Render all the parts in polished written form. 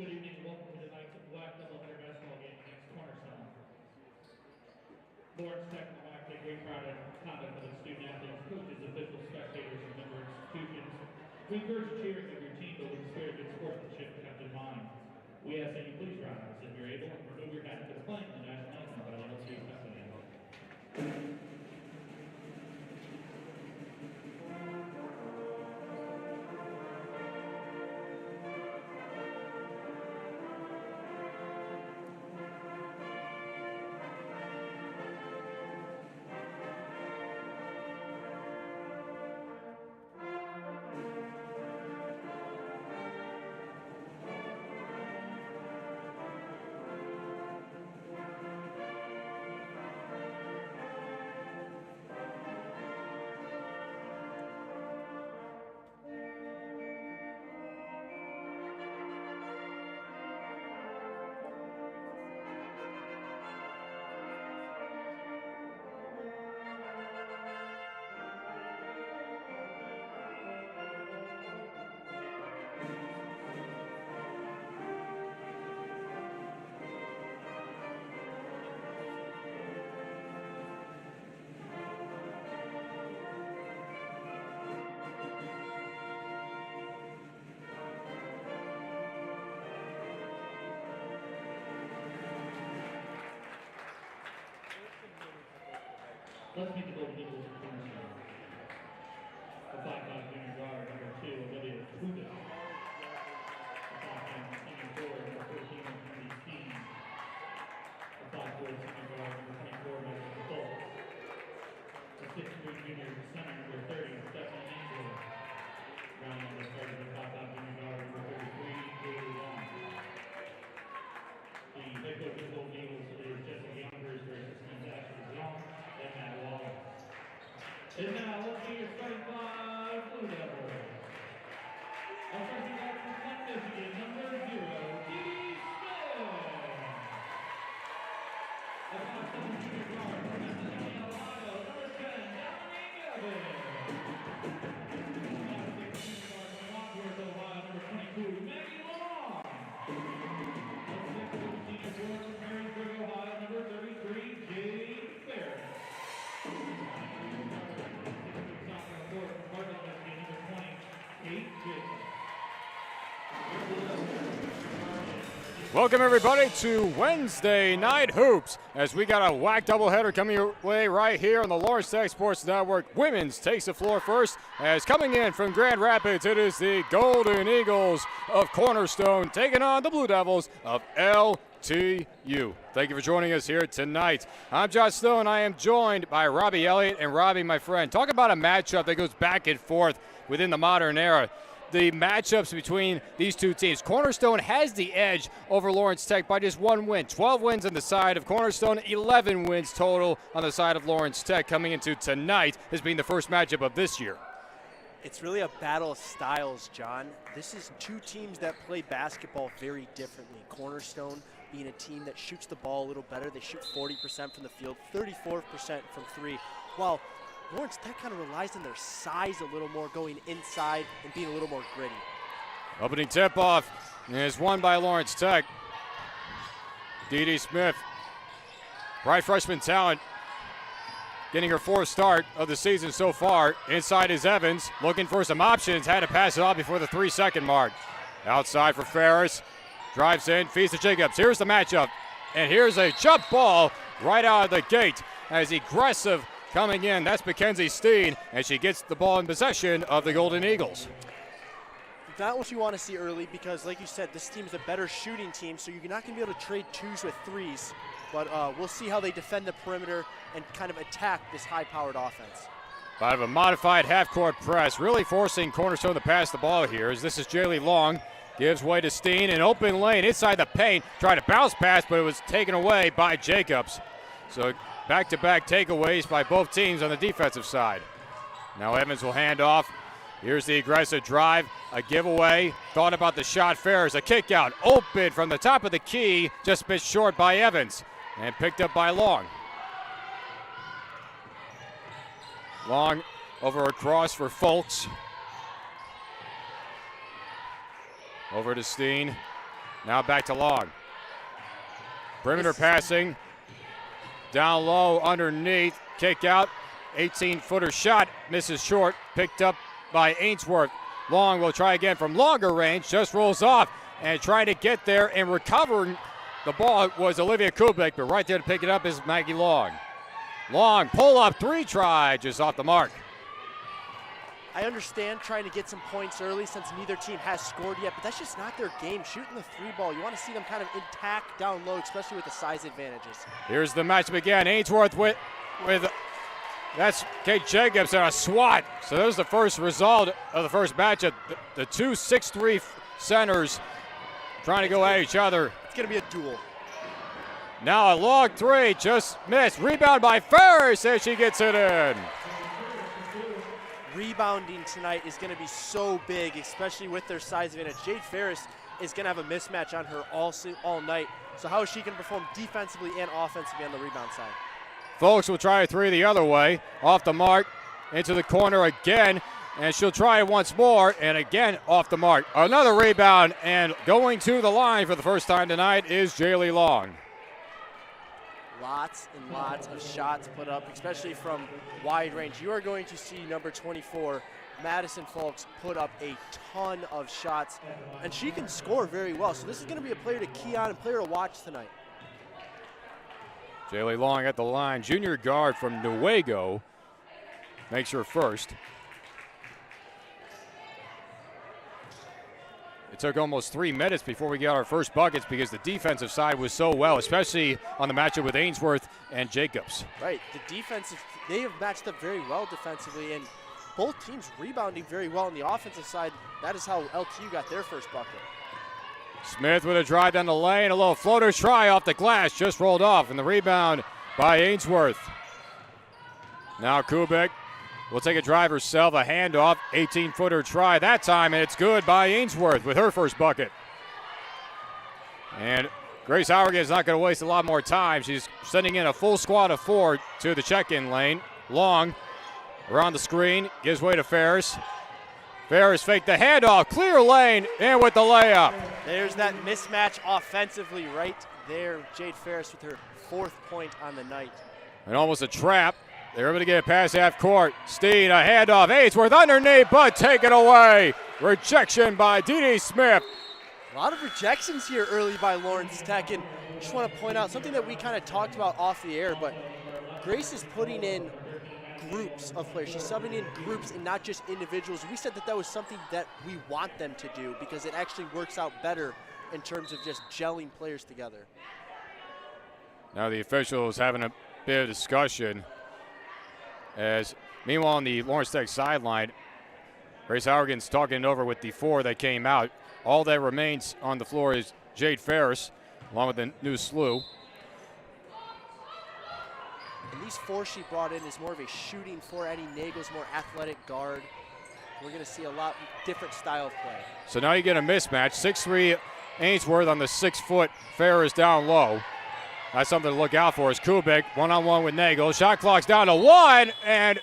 Good evening and welcome to tonight's Black Double Header basketball game against Cornerstone. Lawrence Tech and the Black take great pride in conduct of its student athletes, coaches, officials, spectators, and member institutions. We encourage the cheering of your team, but with the spirit of sportsmanship kept in mind. We ask that you please rise, if you're able, and remove your hat to playing the national anthem by the LTU Company. Let's meet the Golden Eagles of Cornerstone. The 5'5" junior guard, number 2, Olivia Tuga. The 5'10" senior forward, number 14, Andy Keene. The 5'4" senior guard, number 24, Michael Fultz. The 6'3" junior center, number 30, Stephanie Angel. Rounding out the start of the 5'5" junior guard, number 33, Julie Long. The head coach of the Golden Eagles is Jessica Youngers versus Ashley Young. And now, let's see your starting five, Blue Devils. Our first guard from Flint, Michigan, number 0, Dee Smith. The 5'7" junior guard from Mississippi, Ohio, number 10, Dominique Evans. The 5'6" junior guard from Wadsworth, Ohio, number 22, Maggie Long. The 6'2" senior guard from Marysburg, Ohio, number 33, Jade Ferris. Welcome everybody to Wednesday Night Hoops as we got a whack doubleheader coming your way right here on the Lawrence Tech Sports Network. Women's takes the floor first as coming in from Grand Rapids, it is the Golden Eagles of Cornerstone taking on the Blue Devils of LTU. Thank you for joining us here tonight. I'm Josh Stone. I am joined by Robbie Elliott. And Robbie, my friend, talk about a matchup that goes back and forth within the modern era. The matchups between these two teams. Cornerstone has the edge over Lawrence Tech by just 1 win. 12 wins on the side of Cornerstone, 11 wins total on the side of Lawrence Tech coming into tonight as being the first matchup of this year. It's really a battle of styles, John. This is two teams that play basketball very differently. Cornerstone being a team that shoots the ball a little better. They shoot 40% from the field, 34% from three, while Lawrence Tech kind of relies on their size a little more, going inside and being a little more gritty. Opening tip-off is won by Lawrence Tech. Dee Smith, bright freshman talent, getting her 4th start of the season so far. Inside is Evans, looking for some options, had to pass it off before the 3-second mark. Outside for Ferris, drives in, feeds to Jacobs. Here's the matchup, and here's a jump ball right out of the gate as aggressive coming in. That's Mackenzie Steen, and she gets the ball in possession of the Golden Eagles. Not what you want to see early because, like you said, this team is a better shooting team, so you're not going to be able to trade 2s with 3s. But we'll see how they defend the perimeter and kind of attack this high-powered offense. Out of a modified half-court press, really forcing Cornerstone to pass the ball here as this is Jaylee Long. Gives way to Steen, an open lane inside the paint. Tried to bounce pass, but it was taken away by Jacobs. So back-to-back takeaways by both teams on the defensive side. Now Evans will hand off. Here's the aggressive drive, a giveaway. Thought about the shot. Ferris, a kick out, open from the top of the key, just missed short by Evans and picked up by Long. Long over across for Fultz. Over to Steen. Now back to Long. Perimeter passing. Down low, underneath. Kick out. 18-footer shot. Misses short. Picked up by Ainsworth. Long will try again from longer range. Just rolls off. And trying to get there and recovering the ball was Olivia Kubik. But right there to pick it up is Maggie Long. Long pull-up three try. Just off the mark. I understand trying to get some points early since neither team has scored yet, but that's just not their game. Shooting the three ball, you want to see them kind of intact down low, especially with the size advantages. Here's the matchup again. Ainsworth with that's Kate Jacobs and a swat. So there's the first result of the first matchup. The two 6'3" centers trying to go at each other. It's going to be a duel. Now a long three, just missed. Rebound by Ferris as she gets it in. Rebounding tonight is going to be so big, especially with their size advantage. Jade Ferris is going to have a mismatch on her all night. So how is she going to perform defensively and offensively on the rebound side? Folks will try a three the other way. Off the mark, into the corner again, and she'll try it once more, and again off the mark. Another rebound, and going to the line for the first time tonight is Jaylee Long. Lots and lots of shots put up, especially from wide range. You are going to see number 24, Madison Folks, put up a ton of shots, and she can score very well. So this is going to be a player to key on and player to watch tonight. Jaylee Long at the line. Junior guard from Newaygo makes her first. It took almost 3 minutes before we got our first buckets because the defensive side was so well, especially on the matchup with Ainsworth and Jacobs. Right, the defensive, they have matched up very well defensively, and both teams rebounding very well on the offensive side. That is how LTU got their first bucket. Smith with a drive down the lane, a little floater try off the glass, just rolled off, and the rebound by Ainsworth. Now Kubik will take a drive herself, a handoff, 18-footer try that time, and it's good by Ainsworth with her first bucket. And Grace Howard is not going to waste a lot more time. She's sending in a full squad of 4 to the check-in lane. Long around the screen, gives way to Ferris. Ferris faked the handoff, clear lane, and with the layup. There's that mismatch offensively right there. Jade Ferris with her 4th point on the night. And almost a trap. They're able to get it past half court. Steen, a handoff. Ainsworth underneath, but taken away. Rejection by Dee Smith. A lot of rejections here early by Lawrence Tech, and just want to point out something that we kind of talked about off the air, but Grace is putting in groups of players. She's subbing in groups and not just individuals. We said that that was something that we want them to do because it actually works out better in terms of just gelling players together. Now the officials having a bit of discussion. As meanwhile on the Lawrence Tech sideline, Grace Haugen's talking it over with the 4 that came out. All that remains on the floor is Jade Ferris, along with the new slew. And these 4 she brought in is more of a shooting 4. Eddie Nagel's more athletic guard. We're going to see a lot different style of play. So now you get a mismatch. 6'3" Ainsworth on the 6-foot Ferris down low. That's something to look out for is Kubik, one-on-one with Nagel. Shot clock's down to 1, and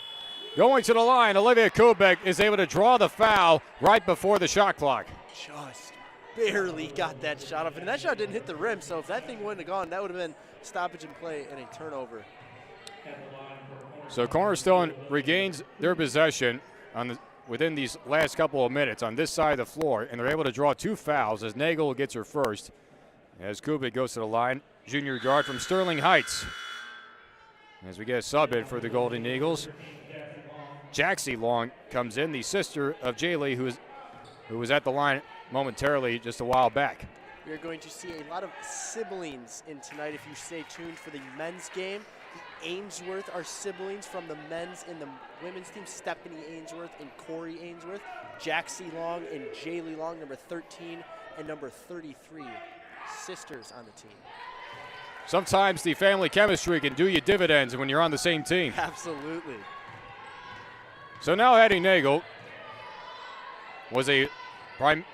going to the line, Olivia Kubik is able to draw the foul right before the shot clock. Just barely got that shot off, and that shot didn't hit the rim, so if that thing wouldn't have gone, that would have been stoppage and play and a turnover. So Cornerstone regains their possession within these last couple of minutes on this side of the floor, and they're able to draw 2 fouls as Nagel gets her first. As Kubik goes to the line, junior guard from Sterling Heights. As we get a sub in for the Golden Eagles, Jaxie Long comes in, the sister of Jaylee, who was at the line momentarily just a while back. We're going to see a lot of siblings in tonight if you stay tuned for the men's game. The Ainsworth are siblings from the men's and the women's team. Stephanie Ainsworth and Corey Ainsworth. Jaxie Long and Jaylee Long, number 13 and number 33. Sisters on the team. Sometimes the family chemistry can do you dividends when you're on the same team. Absolutely. So now Eddie Nagel was a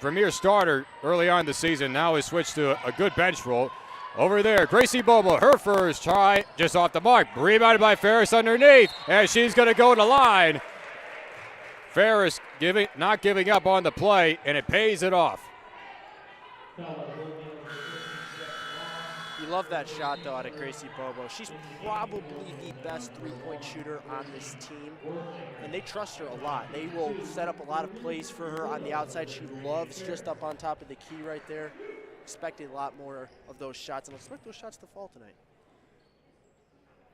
premier starter early on in the season. Now has switched to a good bench role. Over there, Gracie Bobo, her first try, just off the mark. Rebounded by Ferris underneath, and she's going to go to the line. Ferris not giving up on the play, and it pays it off. You love that shot, though, out of Gracie Bobo. She's probably the best three-point shooter on this team, and they trust her a lot. They will set up a lot of plays for her on the outside. She loves just up on top of the key right there. Expecting a lot more of those shots, and expect those shots to fall tonight.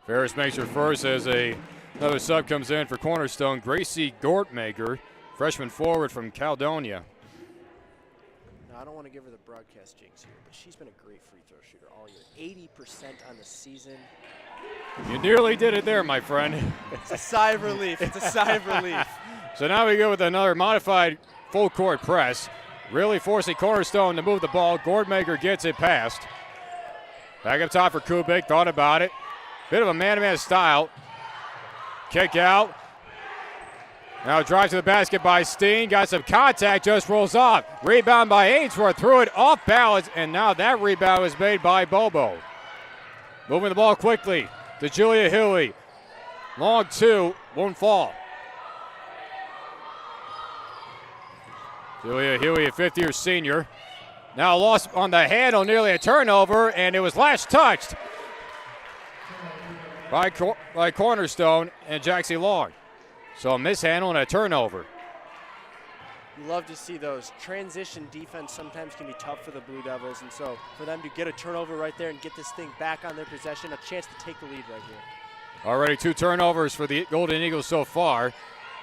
Ferris makes her first as another sub comes in for Cornerstone. Gracie Gortmaker, freshman forward from Caledonia. Now, I don't want to give her the broadcast jinx here, but she's been a great free throw shooter all year. 80% on the season. You nearly did it there, my friend. It's a sigh of relief. It's a sigh of relief. So now we go with another modified full court press, really forcing Cornerstone to move the ball. Gortmaker gets it passed. Back up top for Kubik, thought about it. Bit of a man-to-man style. Kick out. Now drive to the basket by Steen. Got some contact, just rolls off. Rebound by Ainsworth, threw it off balance, and now that rebound was made by Bobo. Moving the ball quickly to Julia Huey. Long two, won't fall. Julia Huey, a fifth-year senior. Now lost on the handle, nearly a turnover, and it was last touched by Cornerstone and Jaxie Long. So a mishandle and a turnover. You love to see those. Transition defense sometimes can be tough for the Blue Devils, and so for them to get a turnover right there and get this thing back on their possession, a chance to take the lead right here. Already 2 turnovers for the Golden Eagles so far.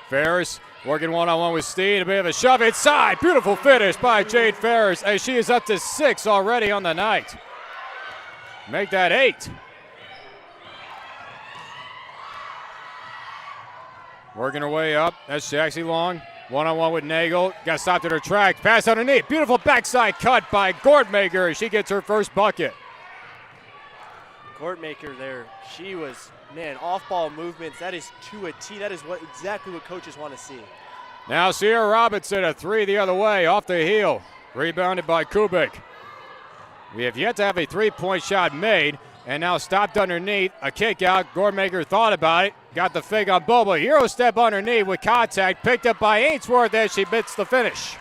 Ferris working one-on-one with Steen. A bit of a shove inside. Beautiful finish by Jade Ferris as she is up to 6 already on the night. Make that 8. Working her way up. That's Jaxie Long. One-on-one with Nagel. Got stopped in her tracks. Pass underneath. Beautiful backside cut by Gortmaker as she gets her first bucket. Gortmaker there. She was, man, off-ball movements. That is to a T. That is exactly what coaches want to see. Now Sierra Robinson, a 3 the other way, off the heel. Rebounded by Kubik. We have yet to have a three-point shot made, and now stopped underneath. A kick out. Gortmaker thought about it. Got the fake on Bobo. Euro step underneath with contact. Picked up by Ainsworth as she missed the finish.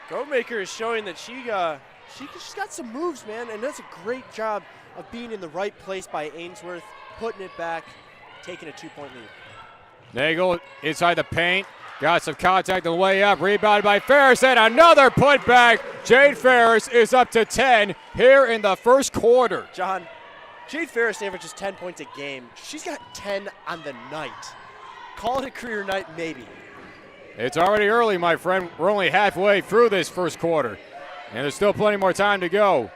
Gortmaker is showing that she's got some moves, man, and does a great job of being in the right place by Ainsworth, putting it back, taking a 2-point lead. Nagel inside the paint. Got some contact on the way up. Rebounded by Ferris, and another putback. Jade Ferris is up to 10 here in the first quarter. John, Jade Ferris averages 10 points a game. She's got 10 on the night. Call it a career night, maybe. It's already early, my friend. We're only halfway through this first quarter, and there's still plenty more time to go.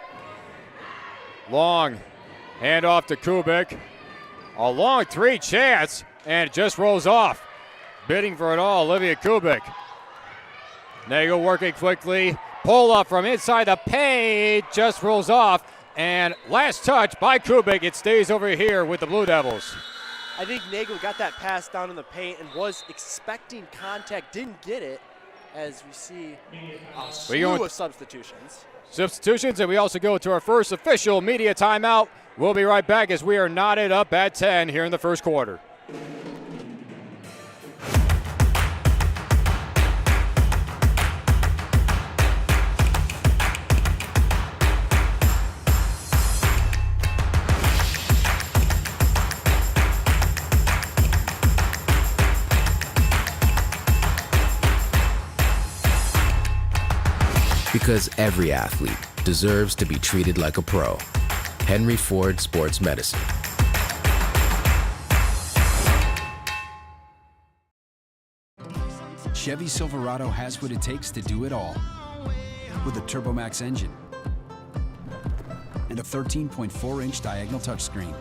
Long handoff to Kubik. A long 3 chance, and it just rolls off. Bidding for it all, Olivia Kubik. Nagel working quickly. Pull up from inside the paint, just rolls off. And last touch by Kubik. It stays over here with the Blue Devils. I think Nagel got that pass down in the paint and was expecting contact, didn't get it, as we see a slew of substitutions. Substitutions, and we also go to our first official media timeout. We'll be right back as we are knotted up at 10 here in the first quarter. Because every athlete deserves to be treated like a pro. Henry Ford Sports Medicine. Chevy Silverado has what it takes to do it all. With a TurboMax engine and a 13.4-inch diagonal touchscreen.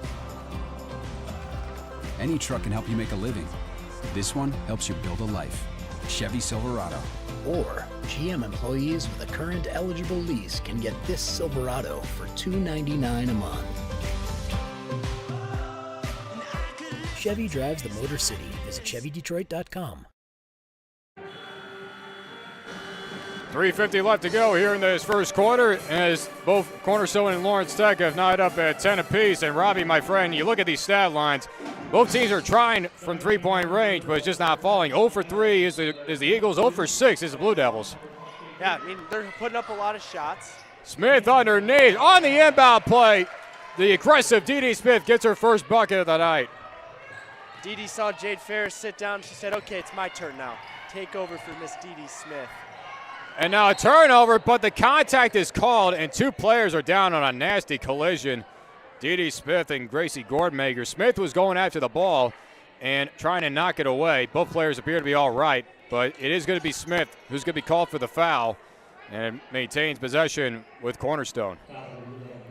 Any truck can help you make a living. This one helps you build a life. Chevy Silverado. Or GM employees with a current eligible lease can get this Silverado for $299 a month. Chevy drives the Motor City. Visit ChevyDetroit.com. 3:50 left to go here in this first quarter as both Cornerstone and Lawrence Tech have knotted up at 10 apiece. And Robbie, my friend, you look at these stat lines. Both teams are trying from three-point range, but it's just not falling. 0 for 3 is the Eagles, 0 for 6 is the Blue Devils. Yeah, I mean, they're putting up a lot of shots. Smith underneath on the inbound play. The aggressive Dee Smith gets her first bucket of the night. Dee saw Jade Ferris sit down. She said, okay, it's my turn now. Take over for Miss Dee Smith. And now a turnover, but the contact is called, and two players are down on a nasty collision. Dee Smith and Gracie Gordmaker. Smith was going after the ball and trying to knock it away. Both players appear to be all right, but it is going to be Smith who's going to be called for the foul and maintains possession with Cornerstone.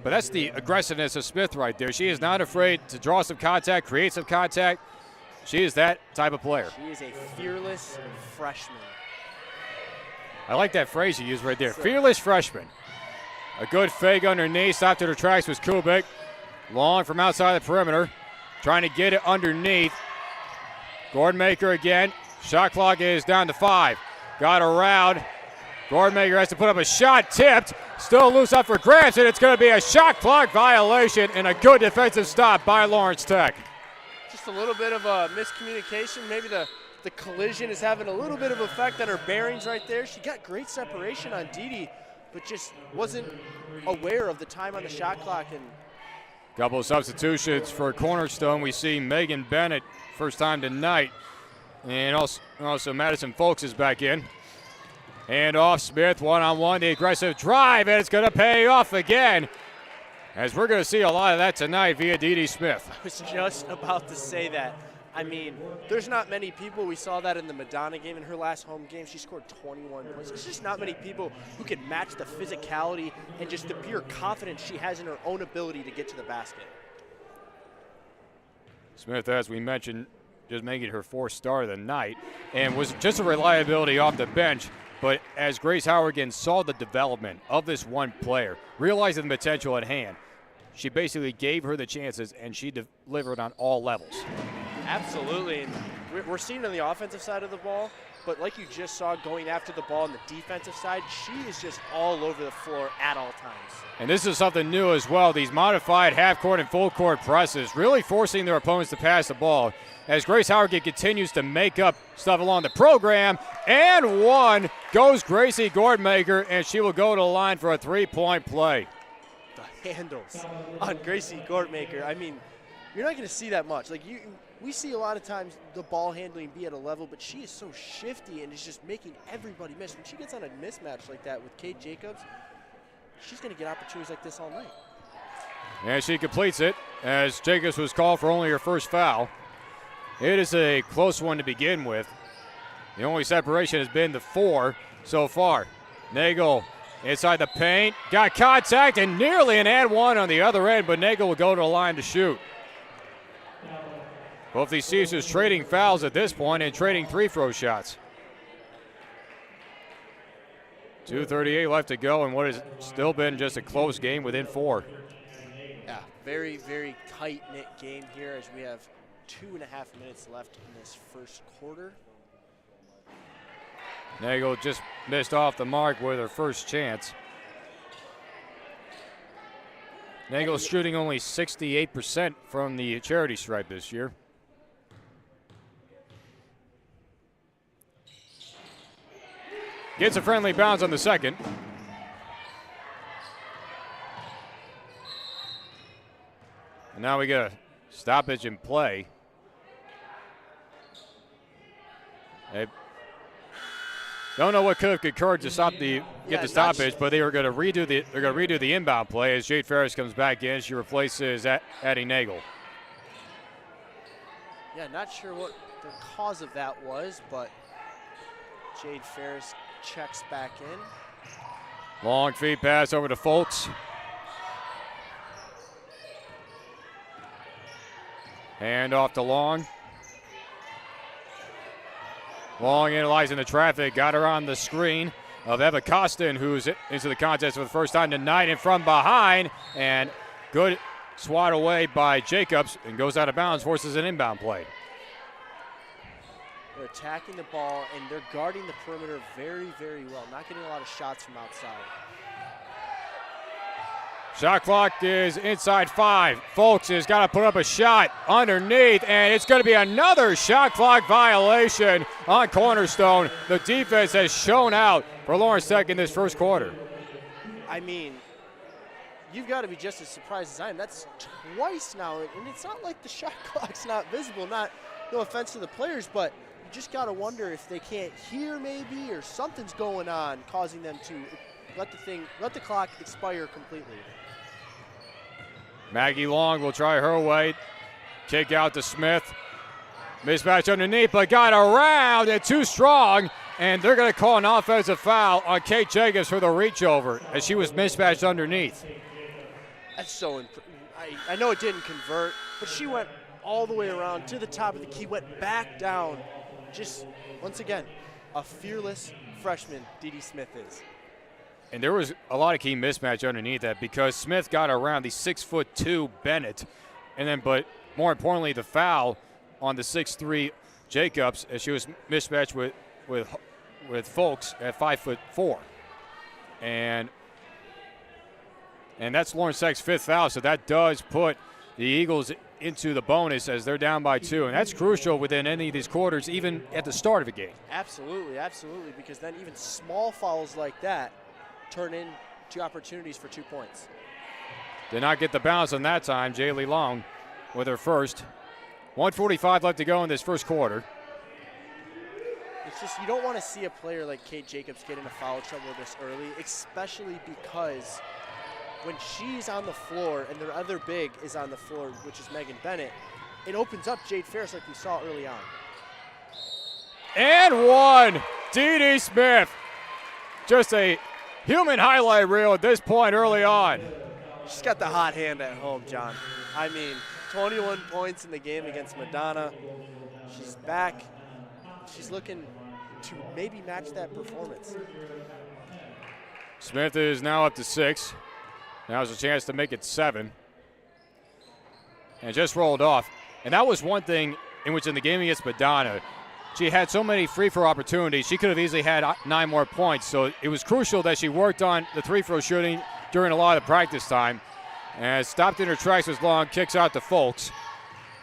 But that's the aggressiveness of Smith right there. She is not afraid to draw some contact, create some contact. She is that type of player. She is a fearless freshman. I like that phrase you used right there. Fearless freshman. A good fake underneath. Stopped in her tracks was Kubik. Long from outside the perimeter. Trying to get it underneath. Gordmaker again. Shot clock is down to 5. Got around. Gordmaker has to put up a shot. Tipped. Still loose up for grabs, and it's going to be a shot clock violation and a good defensive stop by Lawrence Tech. Just a little bit of a miscommunication. Maybe the collision is having a little bit of effect on her bearings right there. She got great separation on Dee, but just wasn't aware of the time on the shot clock. And couple of substitutions for Cornerstone. We see Megan Bennett, first time tonight. And also Madison Folks is back in. Hand off Smith, one-on-one, the aggressive drive, and it's going to pay off again. As we're going to see a lot of that tonight via Dee Smith. I was just about to say that. I mean, there's not many people. We saw that in the Madonna game. In her last home game, she scored 21 points. There's just not many people who can match the physicality and just the pure confidence she has in her own ability to get to the basket. Smith, as we mentioned, just making her 4th star of the night, and was just a reliability off the bench. But as Grace Howergan saw the development of this one player, realizing the potential at hand, she basically gave her the chances, and she delivered on all levels. Absolutely, and we're seeing it on the offensive side of the ball, but like you just saw going after the ball on the defensive side, she is just all over the floor at all times. And this is something new as well, these modified half-court and full-court presses, really forcing their opponents to pass the ball as Grace Howergan continues to make up stuff along the program. And one goes Gracie Gordmaker, and she will go to the line for a 3-point play. The handles on Gracie Gordmaker, I mean, you're not going to see that much. We see a lot of times the ball handling be at a level, but she is so shifty and is just making everybody miss. When she gets on a mismatch like that with Kate Jacobs, she's going to get opportunities like this all night. And she completes it as Jacobs was called for only her first foul. It is a close one to begin with. The only separation has been the 4 so far. Nagel inside the paint, got contact and nearly an and one on the other end, but Nagel will go to the line to shoot. Both these Caesars trading fouls at this point and trading free throw shots. 2:38 left to go, and what has still been just a close game within 4. Yeah, very, very tight-knit game here as we have 2.5 minutes left in this first quarter. Nagel just missed off the mark with her first chance. Nagel's shooting only 68% from the charity stripe this year. Gets a friendly bounce on the second. And now we get a stoppage in play. They don't know what could have occurred to stop the stoppage, but they were going to redo the inbound play as Jade Ferris comes back in. She replaces Addie Nagel. Yeah, not sure what the cause of that was, but Jade Ferris checks back in. Long feed pass over to Folks. Hand off to Long. Long analyzing the traffic, got her on the screen of Eva Costin, who's into the contest for the first time tonight, and from behind, and good swat away by Jacobs, and goes out of bounds, forces an inbound play. They're attacking the ball, and they're guarding the perimeter very, very well, not getting a lot of shots from outside. Shot clock is inside 5. Folks has got to put up a shot underneath, and it's going to be another shot clock violation on Cornerstone. The defense has shown out for Lawrence Tech in this first quarter. I mean, you've got to be just as surprised as I am. That's twice now, and it's not like the shot clock's not visible. No offense to the players, but you just got to wonder if they can't hear maybe, or something's going on causing them to let the clock expire completely. Maggie Long will try her way. Kick out to Smith. Mismatch underneath, but got around and too strong. And they're going to call an offensive foul on Kate Jacobs for the reach over as she was mismatched underneath. That's so I know it didn't convert, but she went all the way around to the top of the key, went back down. Just, once again, a fearless freshman Dee Smith is. And there was a lot of key mismatch underneath that because Smith got around the 6'2" Bennett. And then, but more importantly, the foul on the 6'3" Jacobs as she was mismatched with Folks at 5'4". And that's Lauren Steck's 5th foul, so that does put the Eagles into the bonus as they're down by 2. And that's crucial within any of these quarters, even at the start of a game. Absolutely, absolutely, because then even small fouls like that turn into opportunities for 2 points. Did not get the bounce on that time. Jaylee Long with her first. 1:45 left to go in this first quarter. It's just you don't want to see a player like Kate Jacobs get into foul trouble this early, especially because when she's on the floor and their other big is on the floor, which is Megan Bennett, it opens up Jade Ferris like we saw early on. And one, Dee Smith. Just a human highlight reel at this point early on. She's got the hot hand at home, John. I mean, 21 points in the game against Madonna. She's back. She's looking to maybe match that performance. Smith is now up to 6. Now's a chance to make it 7. And just rolled off. And that was one thing in which in the game against Madonna, she had so many free throw opportunities. She could have easily had 9 more points. So it was crucial that she worked on the free throw shooting during a lot of the practice time. And stopped in her tracks was Long, kicks out to Folks.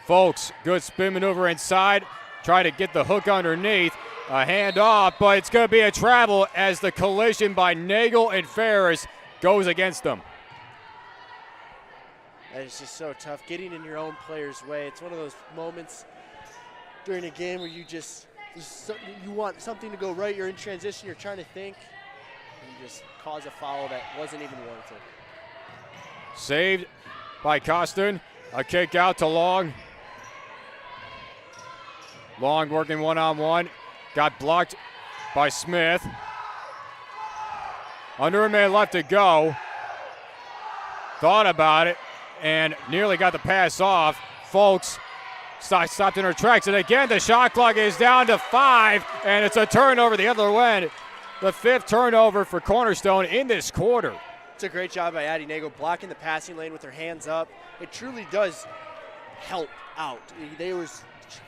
Folks, good spin maneuver inside. Try to get the hook underneath. A hand off, but it's going to be a travel as the collision by Nagel and Ferris goes against them. It's just so tough, getting in your own player's way. It's one of those moments during a game where you want something to go right. You're in transition, you're trying to think, and you just cause a foul that wasn't even warranted. Saved by Costin. A kick out to Long. Long working one-on-one. Got blocked by Smith. Under a minute left to go. Thought about it and nearly got the pass off. Folks stopped in her tracks. And again, the shot clock is down to 5, and it's a turnover the other way. The 5th turnover for Cornerstone in this quarter. It's a great job by Addie Nagel blocking the passing lane with her hands up. It truly does help out.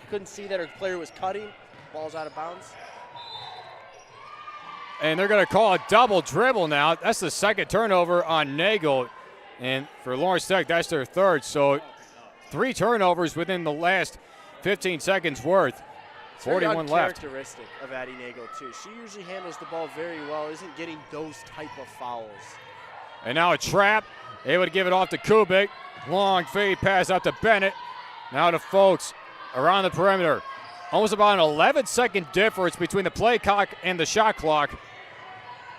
Couldn't see that her player was cutting. Ball's out of bounds. And they're going to call a double dribble now. That's the 2nd turnover on Nagel. And for Lauren Steck, that's their 3rd. So 3 turnovers within the last 15 seconds worth. 41 left. Characteristic of Addie Nagel, too. She usually handles the ball very well, isn't getting those type of fouls. And now a trap. Able to give it off to Kubik. Long fade pass out to Bennett. Now to Folks around the perimeter. Almost about an 11-second difference between the play clock and the shot clock.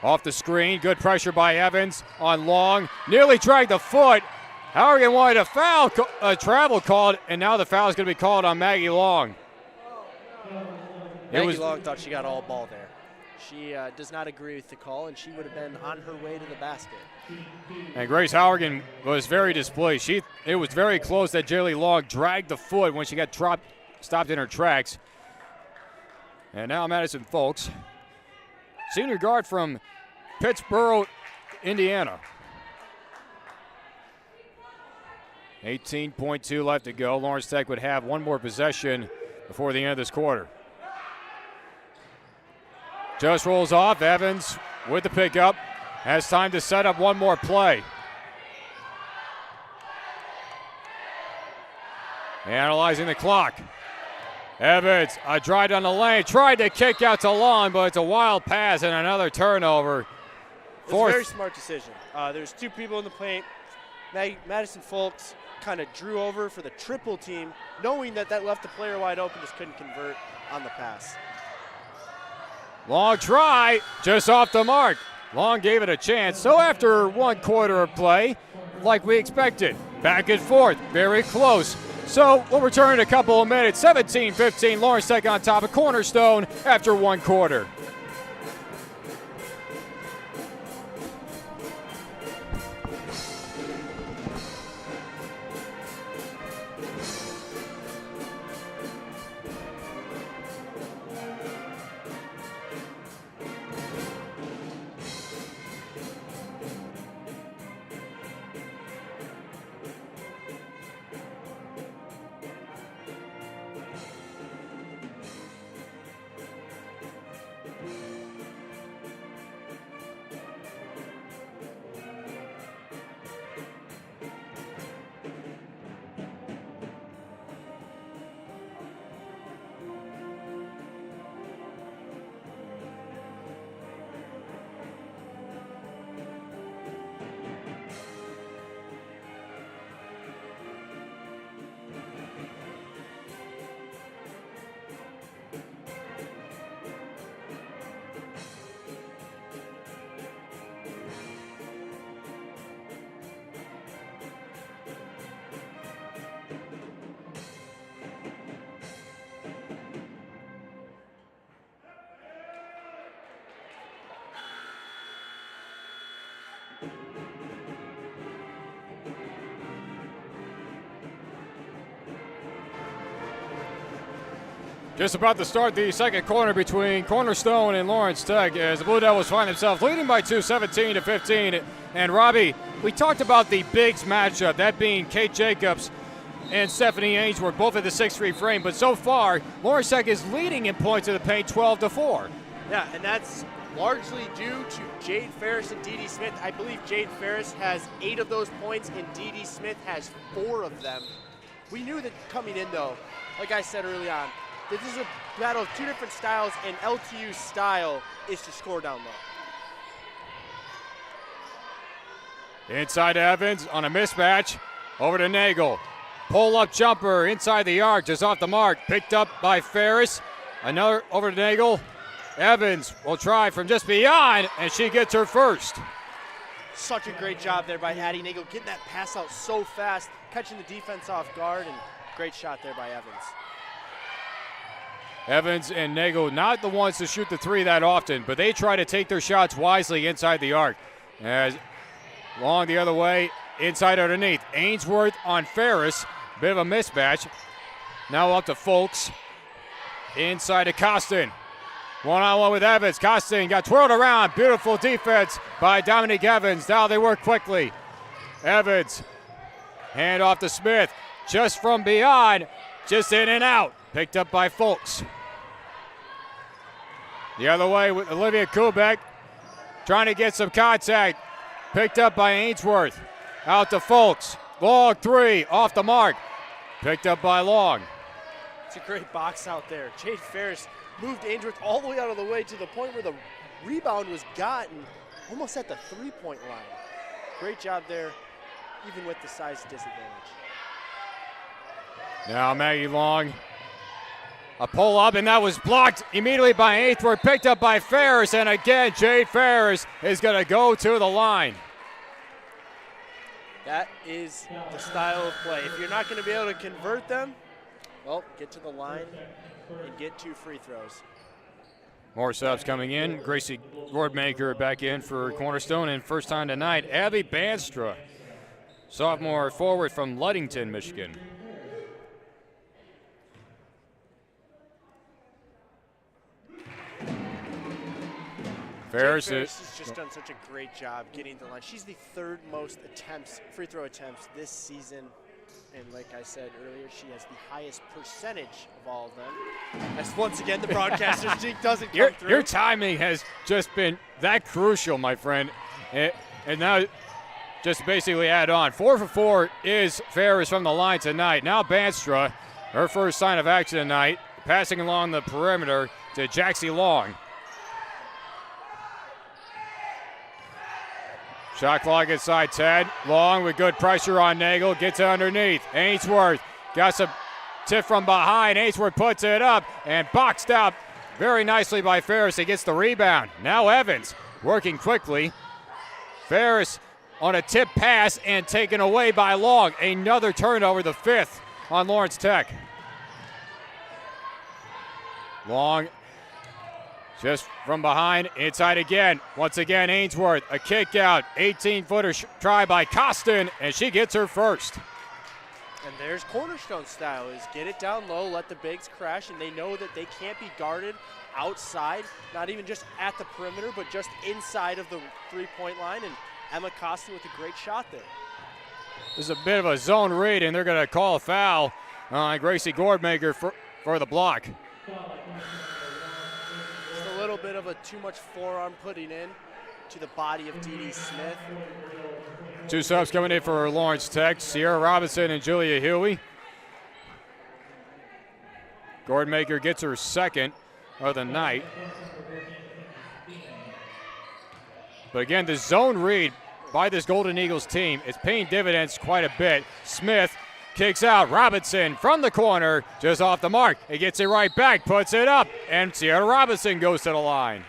Off the screen, good pressure by Evans on Long. Nearly dragged the foot. Harrigan wanted a travel called, and now the foul is going to be called on Maggie Long. Maggie Long thought she got all ball there. She does not agree with the call, and she would have been on her way to the basket. And Grace Harrigan was very displeased. It was very close that Jaylee Long dragged the foot when she got stopped in her tracks. And now Madison Folks, senior guard from Pittsburgh, Indiana. 18.2 left to go. Lawrence Tech would have one more possession before the end of this quarter. Just rolls off. Evans with the pickup. Has time to set up one more play. Analyzing the clock. Evans, a drive down the lane, tried to kick out to Long, but it's a wild pass and another turnover. It was a very smart decision. There's 2 people in the paint. Madison Folks kind of drew over for the triple team, knowing that left the player wide open, just couldn't convert on the pass. Long try, just off the mark. Long gave it a chance. So after 1 quarter of play, like we expected, back and forth, very close. So we'll return in a couple of minutes. 17-15, Lawrence Tech on top of Cornerstone after 1 quarter. Just about to start the second quarter between Cornerstone and Lawrence Tech as the Blue Devils find themselves leading by 2, 17-15. And Robbie, we talked about the bigs matchup, that being Kate Jacobs and Stephanie Ainsworth, both at the 6'3" frame. But so far, Lawrence Tech is leading in points of the paint 12-4. Yeah, and that's largely due to Jade Ferris and Dee Smith. I believe Jade Ferris has 8 of those points and Dee Smith has 4 of them. We knew that coming in, though, like I said early on, that this is a battle of 2 different styles, and LTU's style is to score down low. Inside Evans on a mismatch. Over to Nagel. Pull-up jumper inside the arc, just off the mark. Picked up by Ferris. Another over to Nagel. Evans will try from just beyond, and she gets her first. Such a great job there by Addie Nagel, getting that pass out so fast, catching the defense off guard, and great shot there by Evans. Evans and Nagel not the ones to shoot the 3 that often, but they try to take their shots wisely inside the arc. As Long the other way, inside underneath. Ainsworth on Ferris, bit of a mismatch. Now up to Folks, inside to Costin. One-on-one with Evans. Costin got twirled around. Beautiful defense by Dominique Evans. Now they work quickly. Evans, hand off to Smith. Just from beyond, just in and out. Picked up by Folks. The other way with Olivia Kubek, trying to get some contact. Picked up by Ainsworth. Out to Folks. Long 3, off the mark. Picked up by Long. It's a great box out there. Jade Ferris moved Ainsworth all the way out of the way to the point where the rebound was gotten almost at the three-point line. Great job there, even with the size disadvantage. Now Maggie Long, a pull-up, and that was blocked immediately by Ainsworth, picked up by Ferris, and again, Jade Ferris is going to go to the line. That is the style of play. If you're not going to be able to convert them, well, get to the line and get 2 free throws. More subs coming in. Gracie Roadmaker back in for Cornerstone, and first time tonight, Abby Banstra, sophomore forward from Ludington, Michigan. Ferris has just done such a great job getting to the line. She's the 3rd most free throw attempts this season. And like I said earlier, she has the highest percentage of all of them. As once again, the broadcaster's jig doesn't come through. Your timing has just been that crucial, my friend. And now just basically add on. 4 for 4 is Ferris from the line tonight. Now Banstra, her first sign of action tonight, passing along the perimeter to Jaxie Long. Shot clock inside 10. Long with good pressure on Nagel. Gets it underneath. Ainsworth got some tip from behind. Ainsworth puts it up and boxed out very nicely by Ferris. He gets the rebound. Now Evans working quickly. Ferris on a tip pass and taken away by Long. Another turnover, the 5th on Lawrence Tech. Long just from behind, inside again. Once again, Ainsworth, a kick out. 18-footer try by Costin, and she gets her first. And there's Cornerstone style, is get it down low, let the bigs crash, and they know that they can't be guarded outside, not even just at the perimeter, but just inside of the three-point line, and Emma Costin with a great shot there. This is a bit of a zone read, and they're going to call a foul on Gracie Gordmaker for the block. Just a little bit of a too much forearm putting in to the body of Dee Dee Smith. Two subs coming in for Lawrence Tech, Sierra Robinson and Julia Huey. Gordmaker gets her second of the night. But again, the zone read by this Golden Eagles team is paying dividends quite a bit. Smith kicks out. Robinson from the corner, just off the mark. He gets it right back, puts it up, and Sierra Robinson goes to the line.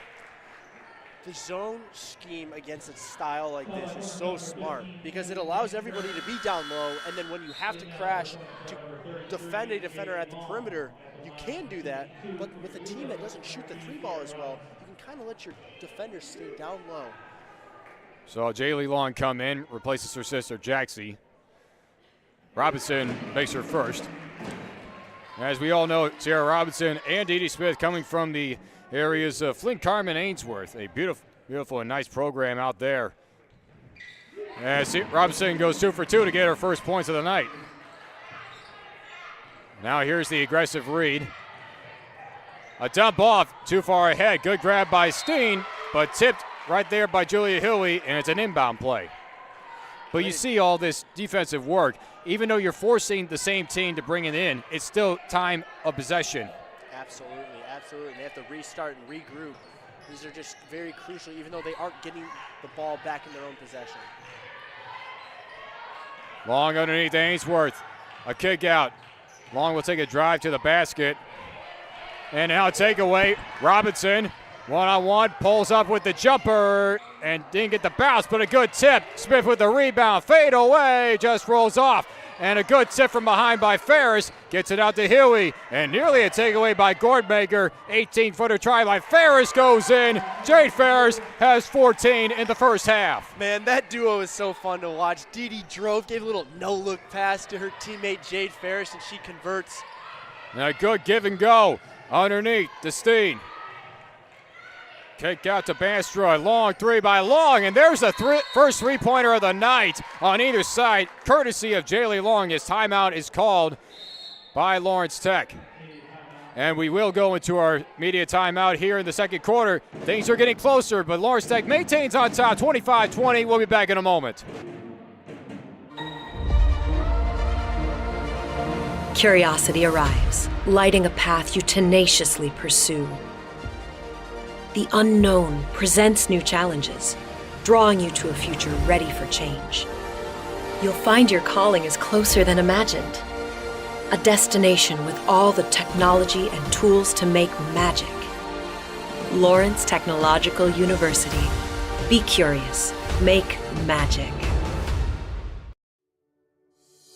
The zone scheme against a style like this is so smart because it allows everybody to be down low, and then when you have to crash to defend a defender at the perimeter, you can do that, but with a team that doesn't shoot the three ball as well, you can kind of let your defenders stay down low. So Jaylee Long come in, replaces her sister Jaxie. Robinson makes her first. As we all know, Sierra Robinson and Dee Dee Smith coming from the areas of Flint, Carmen, Ainsworth. A beautiful and nice program out there. As Robinson goes 2 for 2 to get her first points of the night. Now here's the aggressive read. A dump off, too far ahead. Good grab by Steen, but tipped right there by Julia Huey, and it's an inbound play. But you see all this defensive work. Even though you're forcing the same team to bring it in, it's still time of possession. Absolutely, absolutely. They have to restart and regroup. These are just very crucial, even though they aren't getting the ball back in their own possession. Long underneath Ainsworth. A kick out. Long will take a drive to the basket. And now takeaway. Robinson, one-on-one, pulls up with the jumper and didn't get the bounce, but a good tip. Smith with the rebound. Fade away, just rolls off. And a good tip from behind by Ferris. Gets it out to Huey. And nearly a takeaway by Gordmaker. 18-footer try by Ferris goes in. Jade Ferris has 14 in the first half. Man, that duo is so fun to watch. Dee Dee drove, gave a little no-look pass to her teammate Jade Ferris, and she converts. And a good give and go underneath to Steen. Kick out to Banstra. Long three by Long, and there's the first three-pointer of the night on either side, courtesy of Jaylee Long. His timeout is called by Lawrence Tech. And we will go into our media timeout here in the second quarter. Things are getting closer, but Lawrence Tech maintains on top, 25-20. We'll be back in a moment. Curiosity arrives, lighting a path you tenaciously pursue. The unknown presents new challenges, drawing you to a future ready for change. You'll find your calling is closer than imagined. A destination with all the technology and tools to make magic. Lawrence Technological University. Be curious. Make magic.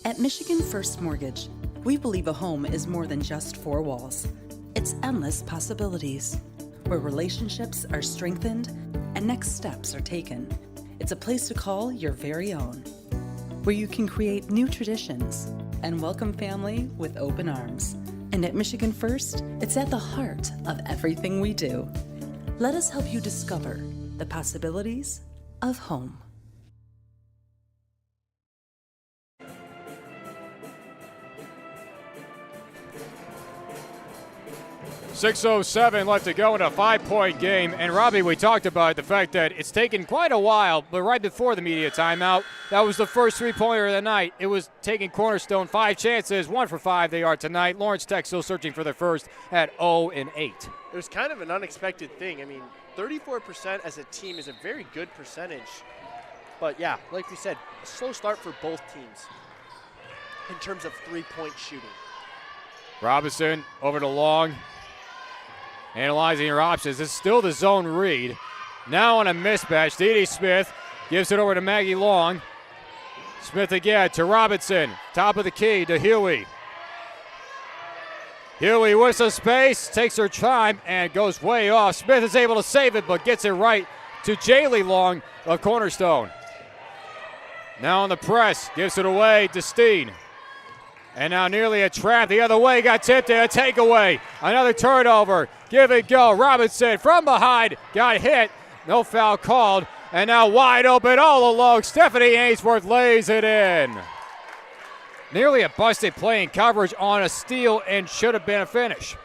At Michigan First Mortgage, we believe a home is more than just four walls. It's endless possibilities, where relationships are strengthened and next steps are taken. It's a place to call your very own, where you can create new traditions and welcome family with open arms. And at Michigan First, it's at the heart of everything we do. Let us help you discover the possibilities of home. 6:07 left to go in a 5-point game. And Robbie, we talked about the fact that it's taken quite a while, but right before the media timeout, that was the first three-pointer of the night. It was taking Cornerstone 5 chances, 1 for 5 they are tonight. Lawrence Tech still searching for their first at 0-8. It was kind of an unexpected thing. I mean, 34% as a team is a very good percentage. But yeah, like we said, a slow start for both teams in terms of three-point shooting. Robinson over to Long. Analyzing her options. It's still the zone read. Now on a mismatch, Dee Smith gives it over to Maggie Long. Smith again to Robinson. Top of the key to Huey. Huey with some space, takes her time and goes way off. Smith is able to save it, but gets it right to Jaylee Long of Cornerstone. Now on the press, gives it away to Steen. And now nearly a trap the other way, got tipped in, a takeaway. Another turnover, give it go. Robinson from behind, got hit, no foul called. And now wide open all alone, Stephanie Ainsworth lays it in. Nearly a busted play in coverage on a steal and should have been a finish.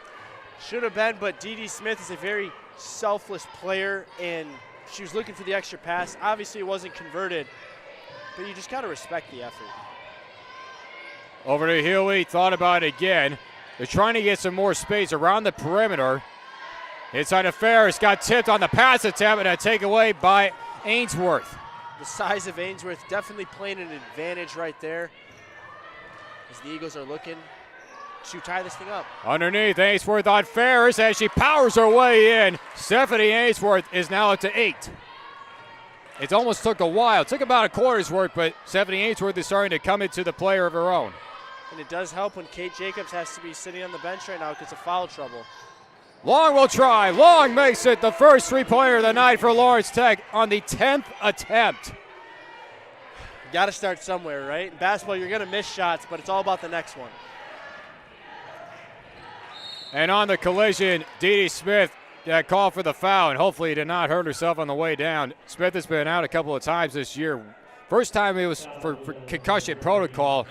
Should have been, but Dee Smith is a very selfless player, and she was looking for the extra pass. Obviously, it wasn't converted, but you just got to respect the effort. Over to Huey, thought about it again. They're trying to get some more space around the perimeter. Inside of Ferris, got tipped on the pass attempt and a takeaway by Ainsworth. The size of Ainsworth definitely playing an advantage right there as the Eagles are looking to tie this thing up. Underneath, Ainsworth on Ferris as she powers her way in. Stephanie Ainsworth is now up to 8. It almost took a while. It took about a quarter's work, but Stephanie Ainsworth is starting to come into the player of her own. And it does help when Kate Jacobs has to be sitting on the bench right now because of foul trouble. Long will try. Long makes it the first three-pointer of the night for Lawrence Tech on the 10th attempt. You got to start somewhere, right? In basketball, you're going to miss shots, but it's all about the next one. And on the collision, Dee Smith called for the foul, and hopefully did not hurt herself on the way down. Smith has been out a couple of times this year. First time it was for concussion protocol.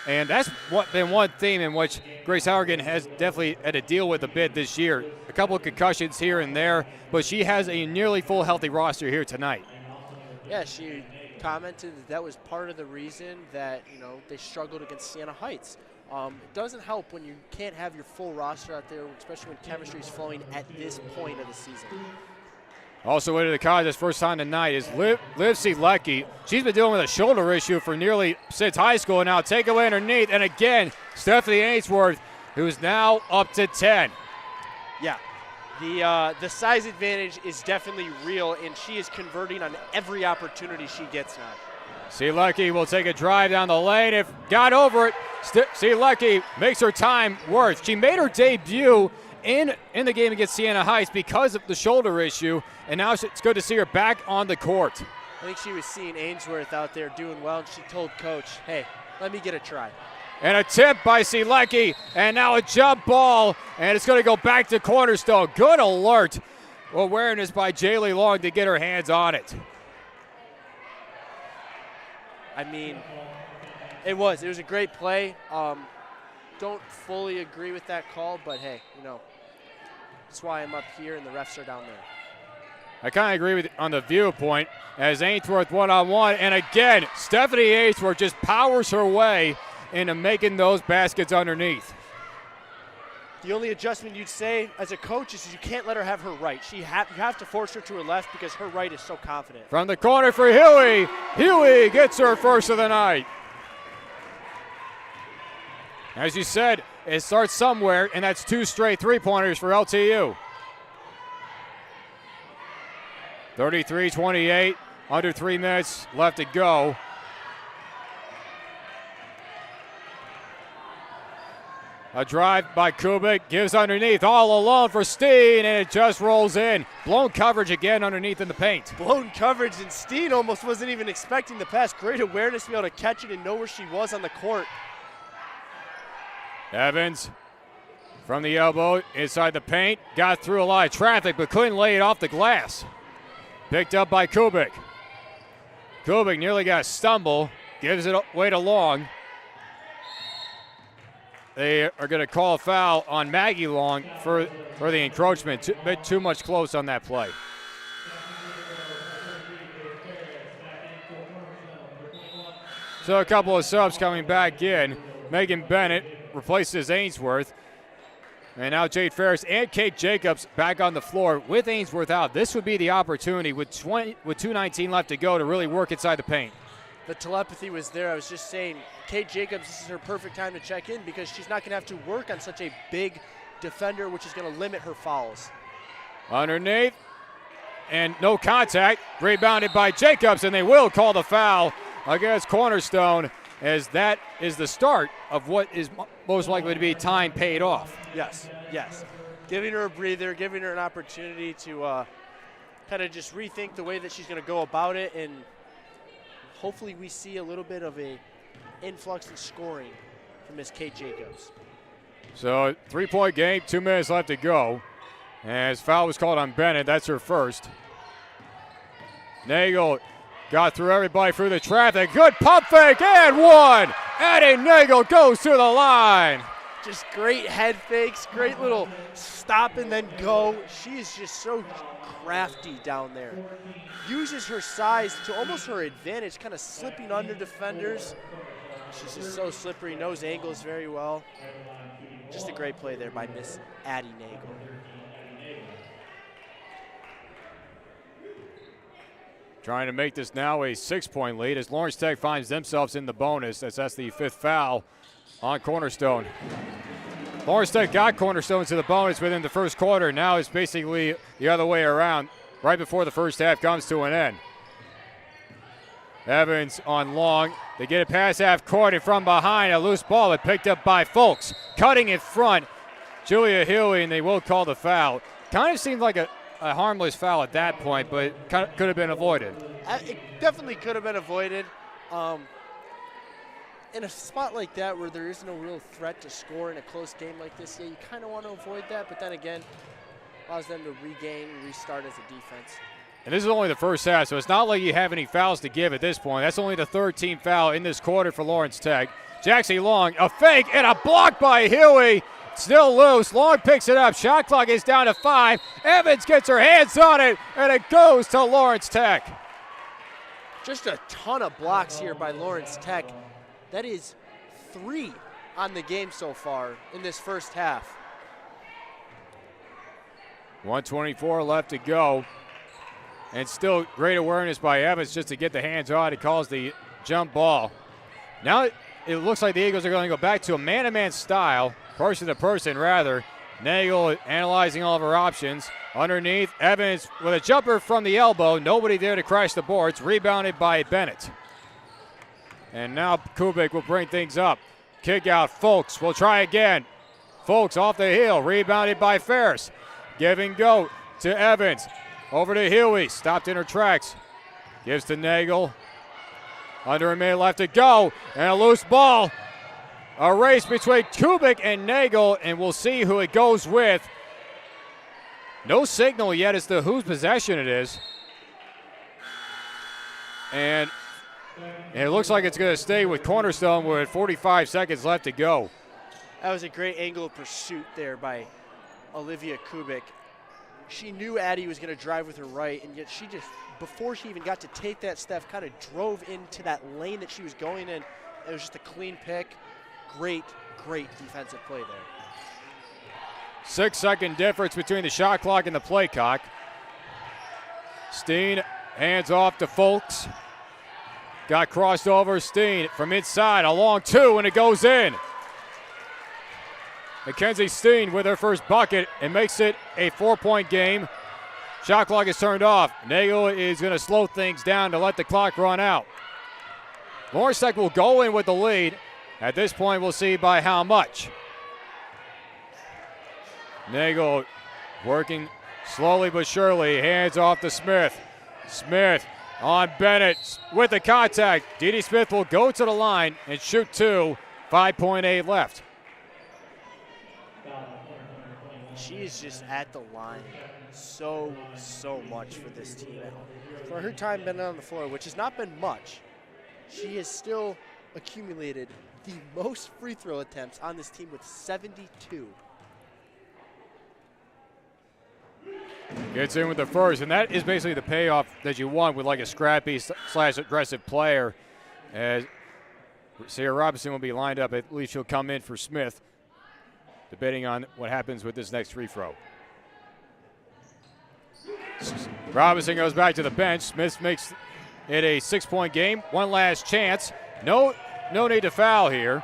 And that's been one theme in which Grace Hauergen has definitely had to deal with a bit this year. A couple of concussions here and there, but she has a nearly full healthy roster here tonight. Yeah, she commented that was part of the reason that, they struggled against Siena Heights. It doesn't help when you can't have your full roster out there, especially when chemistry is flowing at this point of the season. Also into the contest first time tonight is Liv Selecki. She's been dealing with a shoulder issue for nearly since high school, and now takeaway underneath. And again, Stephanie Ainsworth, who's now up to 10. Yeah, the size advantage is definitely real, and she is converting on every opportunity she gets now. Selecki will take a drive down the lane. If got over it, Selecki makes her time worth. She made her debut in the game against Siena Heights because of the shoulder issue, and now it's good to see her back on the court. I think she was seeing Ainsworth out there doing well, and she told Coach, hey, let me get a try. And a tip by Selecki, and now a jump ball, and it's going to go back to Cornerstone. Good alert. Awareness by Jaylee Long to get her hands on it. I mean, it was a great play. Don't fully agree with that call, but hey, that's why I'm up here and the refs are down there. I kind of agree with on the viewpoint as Ainsworth one-on-one, and again, Stephanie Ainsworth just powers her way into making those baskets underneath. The only adjustment you'd say as a coach is you can't let her have her right. You have to force her to her left because her right is so confident. From the corner for Huey. Huey gets her first of the night. As you said, it starts somewhere, and that's 2 straight three-pointers for LTU. 33-28, under 3 minutes left to go. A drive by Kubik, gives underneath, all alone for Steen, and it just rolls in. Blown coverage again underneath in the paint. Blown coverage, and Steen almost wasn't even expecting the pass. Great awareness to be able to catch it and know where she was on the court. Evans from the elbow inside the paint, got through a lot of traffic but couldn't lay it off the glass. Picked up by Kubik. Kubik nearly got a stumble, gives it away to Long. They are going to call a foul on Maggie Long for the encroachment. A bit too much close on that play. So a couple of subs coming back in. Megan Bennett replaces Ainsworth. And now Jade Ferris and Kate Jacobs back on the floor with Ainsworth out. This would be the opportunity with 2:19 left to go to really work inside the paint. The telepathy was there. I was just saying, Kate Jacobs, this is her perfect time to check in because she's not going to have to work on such a big defender, which is going to limit her fouls. Underneath, and no contact. Rebounded by Jacobs, and they will call the foul against Cornerstone, as that is the start of what is most likely to be time paid off. Yes, yes. Giving her a breather, giving her an opportunity to kind of just rethink the way that she's going to go about it, and hopefully we see a little bit of a influx in scoring from Miss Kate Jacobs. So 3-point game, 2 minutes left to go. As foul was called on Bennett, that's her first. Nagel got through everybody through the traffic. Good pump fake and one. Addie Nagel goes to the line. Just great head fakes, great little stop and then go. She is just so crafty down there. Uses her size to almost her advantage, kind of slipping under defenders. She's just so slippery, knows angles very well. Just a great play there by Miss Addie Nagel. Trying to make this now a 6-point lead as Lawrence Tech finds themselves in the bonus. That's the 5th foul on Cornerstone. Lawrence Tech got Cornerstone to the bonus within the first quarter. Now it's basically the other way around right before the first half comes to an end. Evans on Long. They get it past half court and from behind. A loose ball but picked up by Folks. Cutting in front, Julia Healy, and they will call the foul. Kind of seemed like a harmless foul at that point, but it could have been avoided. It definitely could have been avoided. In a spot like that where there is no real threat to score in a close game like this, yeah, you kind of want to avoid that, but then again, allows them to regain and restart as a defense. And this is only the first half, so it's not like you have any fouls to give at this point. That's only the 3rd team foul in this quarter for Lawrence Tech. Jaxie Long, a fake and a block by Huey. Still loose. Long picks it up. Shot clock is down to 5. Evans gets her hands on it, and it goes to Lawrence Tech. Just a ton of blocks here by Lawrence Tech. That is 3 on the game so far in this first half. 1:24 left to go. And still great awareness by Evans just to get the hands on. He calls the jump ball. Now it looks like the Eagles are going to go back to a man-to-man style, person-to-person rather. Nagel analyzing all of her options. Underneath, Evans with a jumper from the elbow. Nobody there to crash the boards. Rebounded by Bennett. And now Kubik will bring things up. Kick out, Folks will try again. Folks off the heel, rebounded by Ferris. Give and go to Evans. Over to Huey, stopped in her tracks. Gives to Nagel. Under a minute left to go, and a loose ball. A race between Kubik and Nagel, and we'll see who it goes with. No signal yet as to whose possession it is. And it looks like it's going to stay with Cornerstone with 45 seconds left to go. That was a great angle of pursuit there by Olivia Kubik. She knew Addie was going to drive with her right, and yet she just, before she even got to take that step, kind of drove into that lane that she was going in. It was just a clean pick. Great, great defensive play there. 6-second difference between the shot clock and the play clock. Steen hands off to Folks. Got crossed over. Steen from inside, a long 2, and it goes in. Mackenzie Steen with her first bucket and makes it a 4-point game. Shot clock is turned off. Nagel is going to slow things down to let the clock run out. Lawrence Tech will go in with the lead. At this point, we'll see by how much. Nagel working slowly but surely. Hands off to Smith. Smith on Bennett with the contact. Dee Smith will go to the line and shoot 2. 5.8 left. She is just at the line so much for this team. For her time been on the floor, which has not been much, she has still accumulated the most free throw attempts on this team with 72. Gets in with the first, and that is basically the payoff that you want with like a scrappy / aggressive player. As Sarah Robinson will be lined up, at least she'll come in for Smith. debating on what happens with this next free throw. Robinson goes back to the bench. Smith makes it a 6-point game. One last chance. No need to foul here.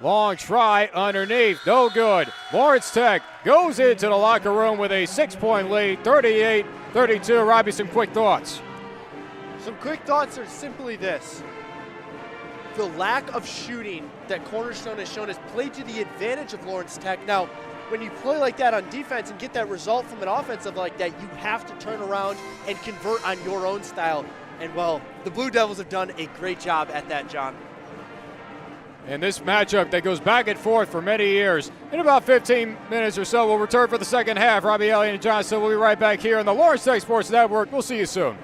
Long try underneath, no good. Lawrence Tech goes into the locker room with a 6-point lead, 38-32. Robbie, some quick thoughts. Some quick thoughts are simply this. The lack of shooting that Cornerstone has shown has played to the advantage of Lawrence Tech. Now, when you play like that on defense and get that result from an offensive like that, you have to turn around and convert on your own style. And, well, the Blue Devils have done a great job at that, John. And this matchup that goes back and forth for many years. In about 15 minutes or so, we'll return for the second half. Robbie Elliott and John Still will be right back here on the Lawrence Tech Sports Network. We'll see you soon.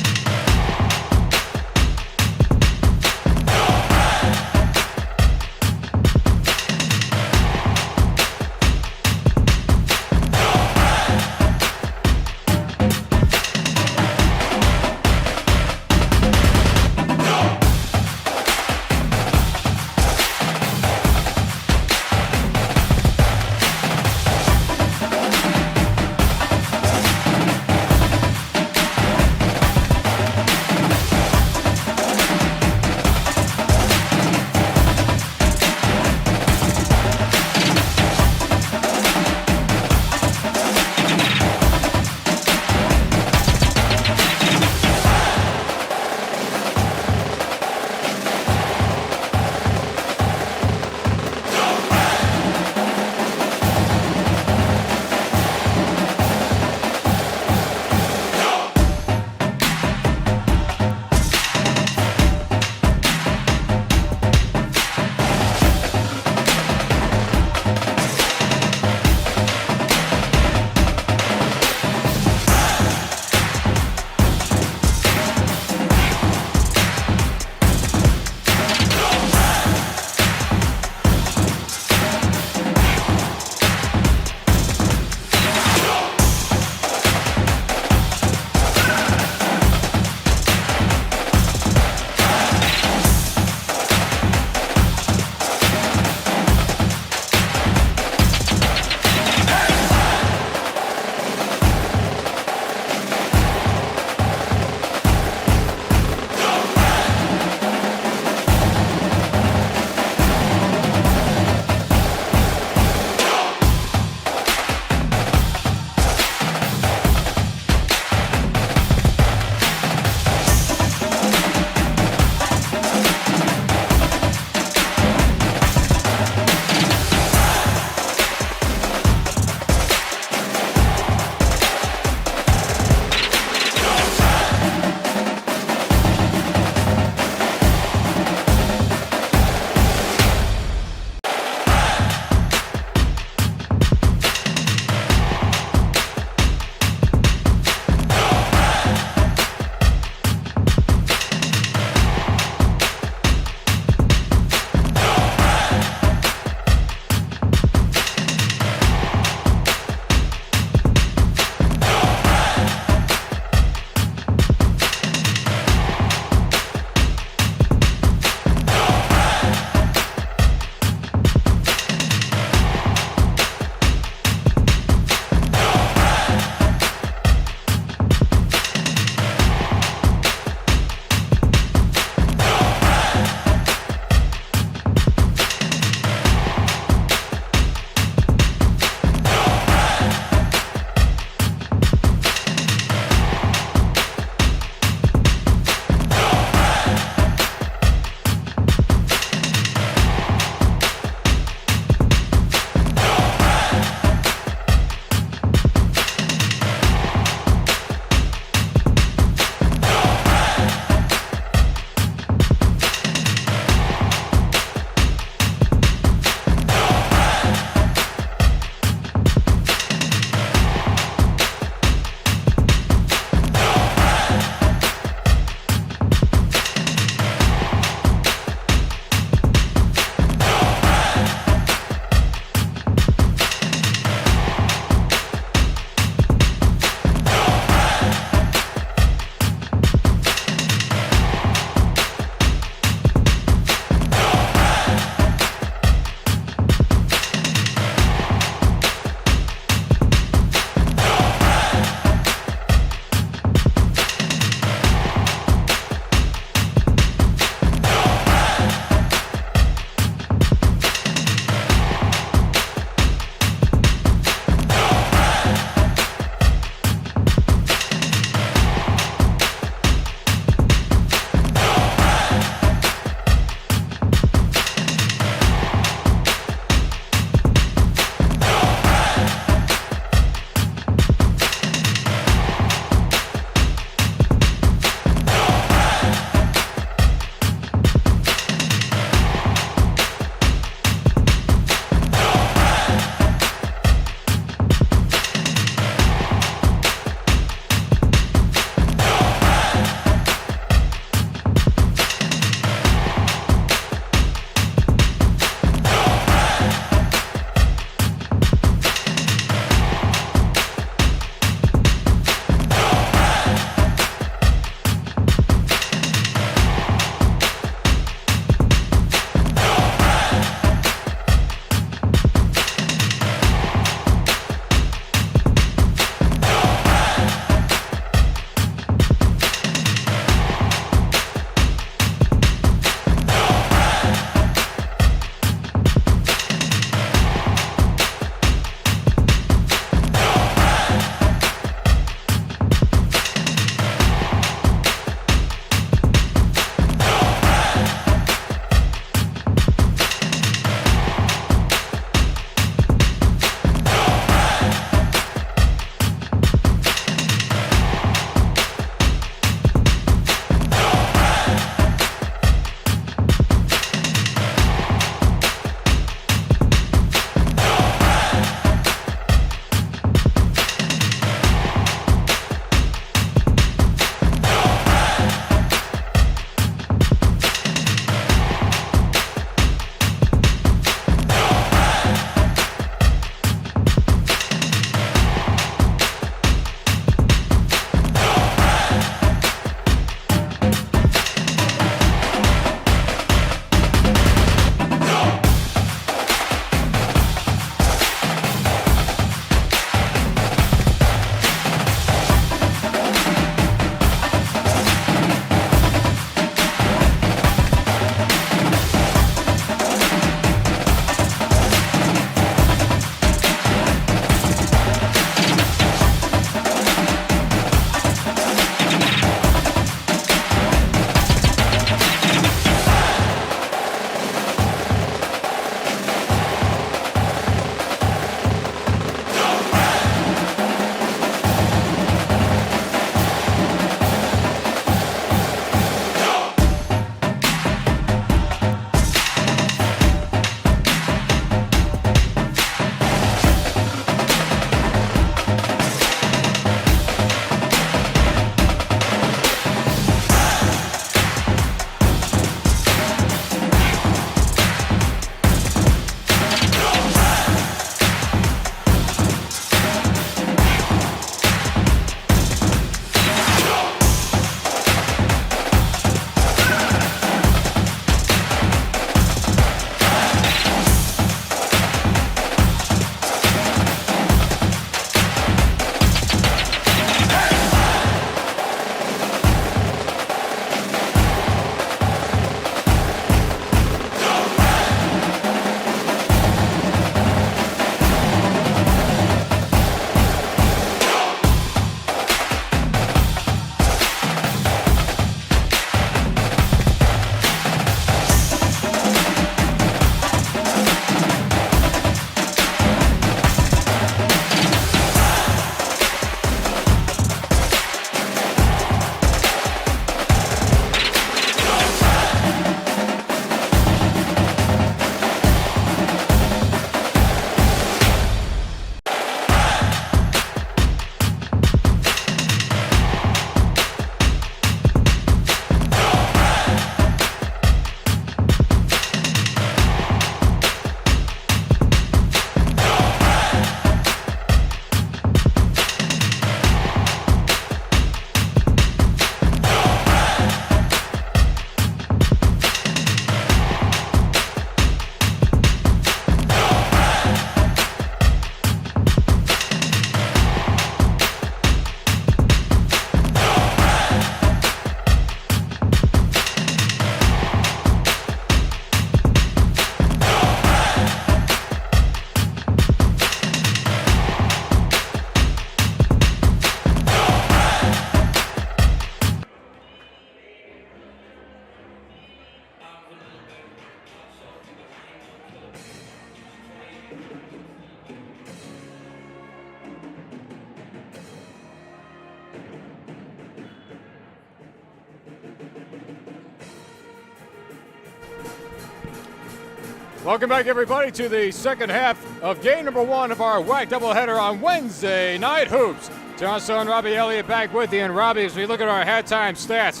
Welcome back, everybody, to the second half of game number 1 of our WAC doubleheader on Wednesday Night Hoops. John Stone, Robbie Elliott back with you. And Robbie, as we look at our halftime stats,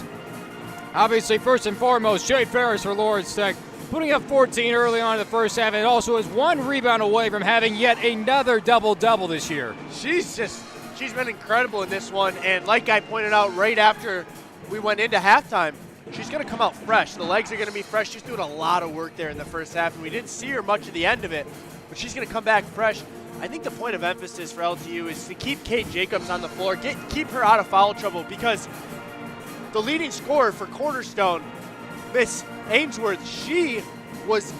obviously, first and foremost, Jade Ferris for Lawrence Tech, putting up 14 early on in the first half, and also is 1 rebound away from having yet another double-double this year. She's been incredible in this one, and like I pointed out right after we went into halftime, she's going to come out fresh. The legs are going to be fresh. She's doing a lot of work there in the first half, and we didn't see her much at the end of it, but she's going to come back fresh. I think the point of emphasis for LTU is to keep Kate Jacobs on the floor, keep her out of foul trouble, because the leading scorer for Cornerstone, Miss Ainsworth, she was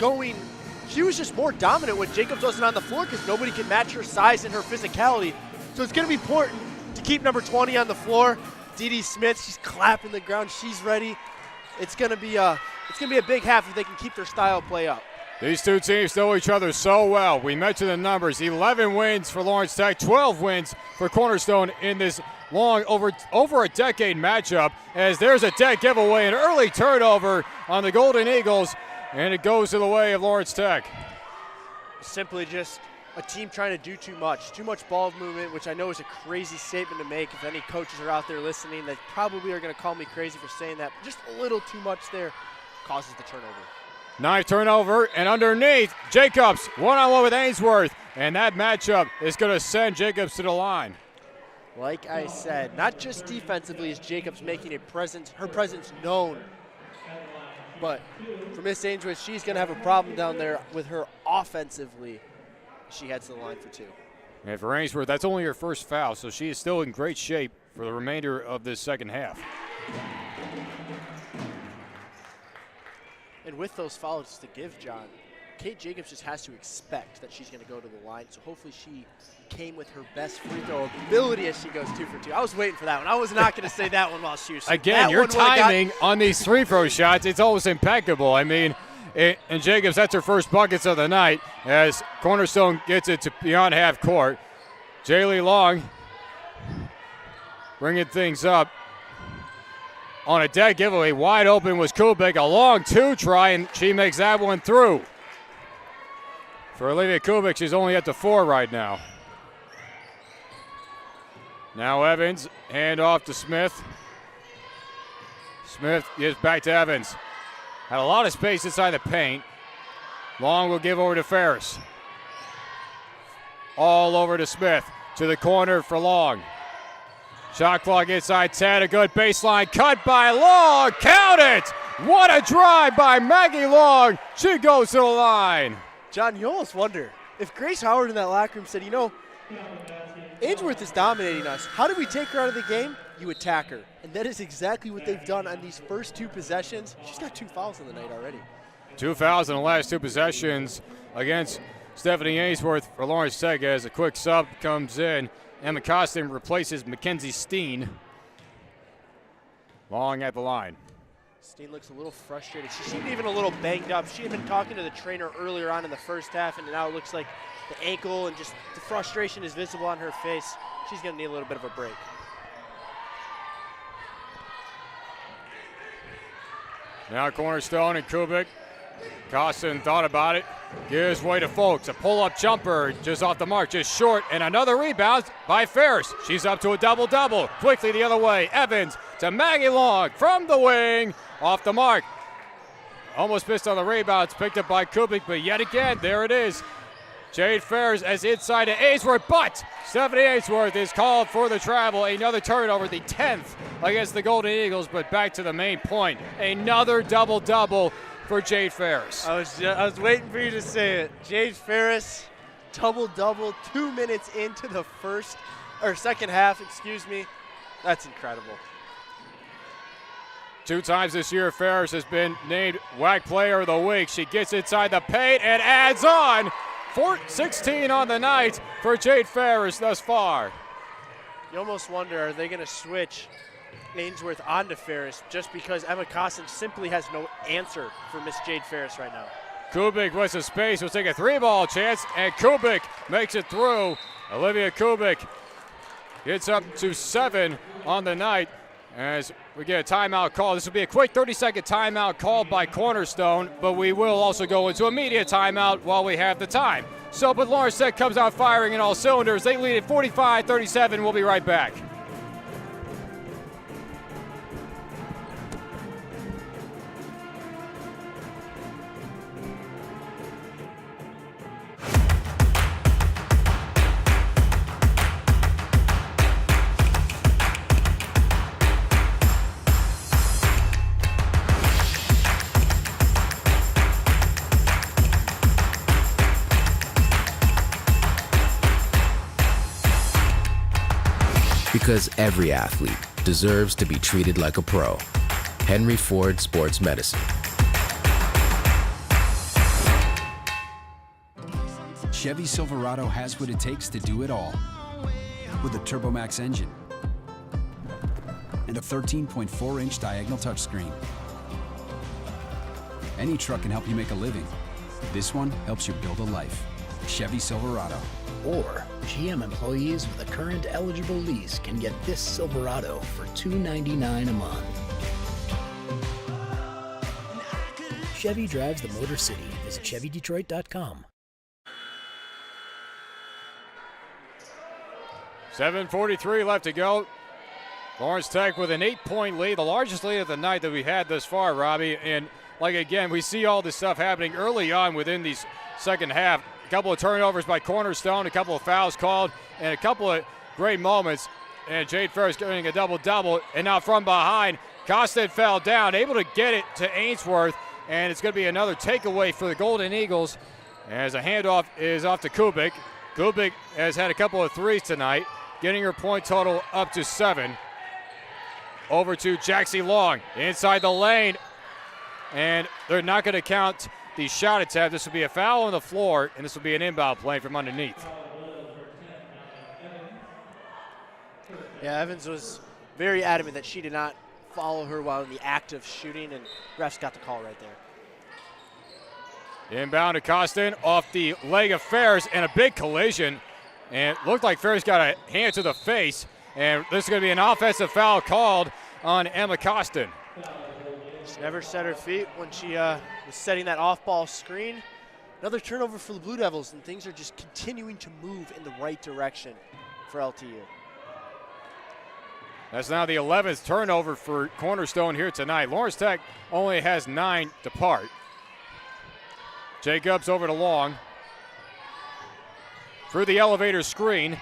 just more dominant when Jacobs wasn't on the floor because nobody could match her size and her physicality. So it's going to be important to keep number 20 on the floor. Dee Smith, she's clapping the ground. She's ready. It's going to be a big half if they can keep their style play up. These two teams know each other so well. We mentioned the numbers: 11 wins for Lawrence Tech, 12 wins for Cornerstone in this long, over a decade matchup. As there's a dead giveaway, an early turnover on the Golden Eagles, and it goes to the way of Lawrence Tech. Simply just a team trying to do too much ball movement, which I know is a crazy statement to make. If any coaches are out there listening, they probably are going to call me crazy for saying that. But just a little too much there causes the turnover. 9th turnover, and underneath, Jacobs one-on-one with Ainsworth, and that matchup is going to send Jacobs to the line. Like I said, not just defensively is Jacobs making her presence known, but for Miss Ainsworth, she's going to have a problem down there with her offensively. She heads to the line for 2. And for Ainsworth, that's only her first foul, so she is still in great shape for the remainder of this second half. And with those fouls to give, John, Kate Jacobs just has to expect that she's going to go to the line. So hopefully she came with her best free throw ability as she goes 2 for 2. I was waiting for that one. I was not going to say that one while she was. Again, your timing on these free throw shots, it's always impeccable. I mean, and Jacobs, that's her first buckets of the night as Cornerstone gets it to beyond half court. Jaylee Long bringing things up. On a dead giveaway, wide open was Kubik. A long 2 try, and she makes that one through. For Olivia Kubik, she's only at the 4 right now. Now Evans, hand off to Smith. Smith gives back to Evans. Had a lot of space inside the paint. Long will give over to Ferris. All over to Smith. To the corner for Long. Shot clock inside 10, a good baseline cut by Long. Count it! What a drive by Maggie Long. She goes to the line. John, you almost wonder if Grace Howard in that locker room said, Ainsworth is dominating us. How do we take her out of the game? You attack her. And that is exactly what they've done on these first 2 possessions. She's got 2 fouls in the night already. 2 fouls in the last 2 possessions against Stephanie Ainsworth for Lawrence Tech as a quick sub comes in. Emma Costin replaces Mackenzie Steen. Long at the line. Steen looks a little frustrated. She seemed even a little banged up. She had been talking to the trainer earlier on in the first half, and now it looks like the ankle and just the frustration is visible on her face. She's going to need a little bit of a break. Now Cornerstone and Kubik. Costin thought about it. Gives way to Folks. A pull-up jumper just off the mark, just short, and another rebound by Ferris. She's up to a double-double. Quickly the other way. Evans to Maggie Long from the wing. Off the mark. Almost missed on the rebounds. Picked up by Kubik, but yet again, there it is. Jade Ferris as inside to Ainsworth, but Stephanie Ainsworth is called for the travel. Another turnover, the 10th against the Golden Eagles, but back to the main point. Another double-double for Jade Ferris. I was waiting for you to say it. Jade Ferris, double-double, 2 minutes into the second half, excuse me. That's incredible. 2 times this year, Ferris has been named WAC Player of the Week. She gets inside the paint and adds on. 16 on the night for Jade Ferris thus far. You almost wonder, are they going to switch Ainsworth onto Ferris just because Emma Costin simply has no answer for Miss Jade Ferris right now? Kubik with some space will take a 3-ball chance, and Kubik makes it through. Olivia Kubik gets up to 7 on the night as we get a timeout call. This will be a quick 30-second timeout called by Cornerstone, but we will also go into a media timeout while we have the time. So, but Lawrence Tech comes out firing in all cylinders. They lead at 45-37. We'll be right back. Because every athlete deserves to be treated like a pro. Henry Ford Sports Medicine. Chevy Silverado has what it takes to do it all. With a TurboMax engine and a 13.4-inch diagonal touchscreen. Any truck can help you make a living. This one helps you build a life. Chevy Silverado. Or GM employees with a current eligible lease can get this Silverado for $299 a month. Chevy drives the Motor City. Visit ChevyDetroit.com. 7:43 left to go. Lawrence Tech with an 8-point lead, the largest lead of the night that we had thus far, Robbie. And like again, we see all this stuff happening early on within these second half. A couple of turnovers by Cornerstone, a couple of fouls called, and a couple of great moments. And Jade Ferris getting a double-double. And now from behind, Costin fell down, able to get it to Ainsworth. And it's going to be another takeaway for the Golden Eagles as a handoff is off to Kubik. Kubik has had a couple of threes tonight, getting her point total up to 7. Over to Jaxie Long inside the lane. And they're not going to count the shot attempt. This will be a foul on the floor, and this will be an inbound play from underneath. Yeah, Evans was very adamant that she did not follow her while in the act of shooting, and refs got the call right there. Inbound to Costin off the leg of Ferris, and a big collision. And it looked like Ferris got a hand to the face, and this is going to be an offensive foul called on Emma Costin. She never set her feet when she was setting that off-ball screen. Another turnover for the Blue Devils, and things are just continuing to move in the right direction for LTU. That's now the 11th turnover for Cornerstone here tonight. Lawrence Tech only has 9 to part. Jacobs over to Long. Through the elevator screen.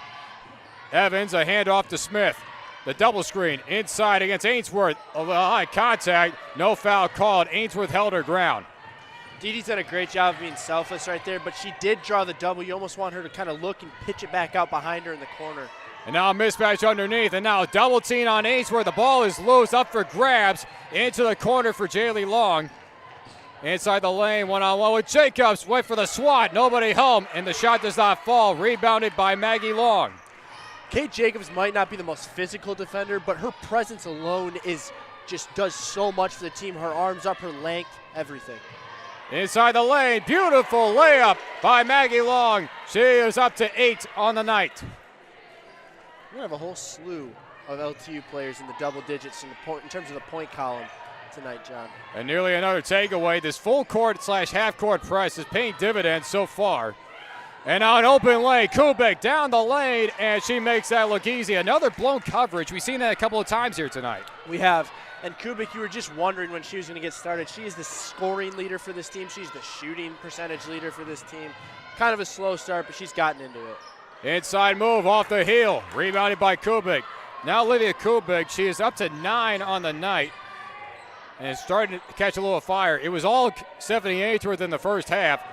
Evans, a handoff to Smith. The double screen inside against Ainsworth. A high contact, no foul called. Ainsworth held her ground. Dee Dee's done a great job of being selfless right there, but she did draw the double. You almost want her to kind of look and pitch it back out behind her in the corner. And now a mismatch underneath, and now a double team on Ainsworth. The ball is loose, up for grabs, into the corner for Jaylee Long. Inside the lane, one-on-one with Jacobs. Went for the swat, nobody home, and the shot does not fall. Rebounded by Maggie Long. Kate Jacobs might not be the most physical defender, but her presence alone does so much for the team. Her arms up, her length, everything. Inside the lane, beautiful layup by Maggie Long. She is up to 8 on the night. We're going to have a whole slew of LTU players in the double digits in terms of the point column tonight, John. And nearly another takeaway. This full court / half court press is paying dividends so far. And now an open lane, Kubik down the lane, and she makes that look easy. Another blown coverage. We've seen that a couple of times here tonight. We have. And Kubik, you were just wondering when she was going to get started. She is the scoring leader for this team. She's the shooting percentage leader for this team. Kind of a slow start, but she's gotten into it. Inside move off the heel, rebounded by Kubik. Now Olivia Kubik, she is up to 9 on the night and is starting to catch a little fire. It was all Stephanie Ainsworth in the first half.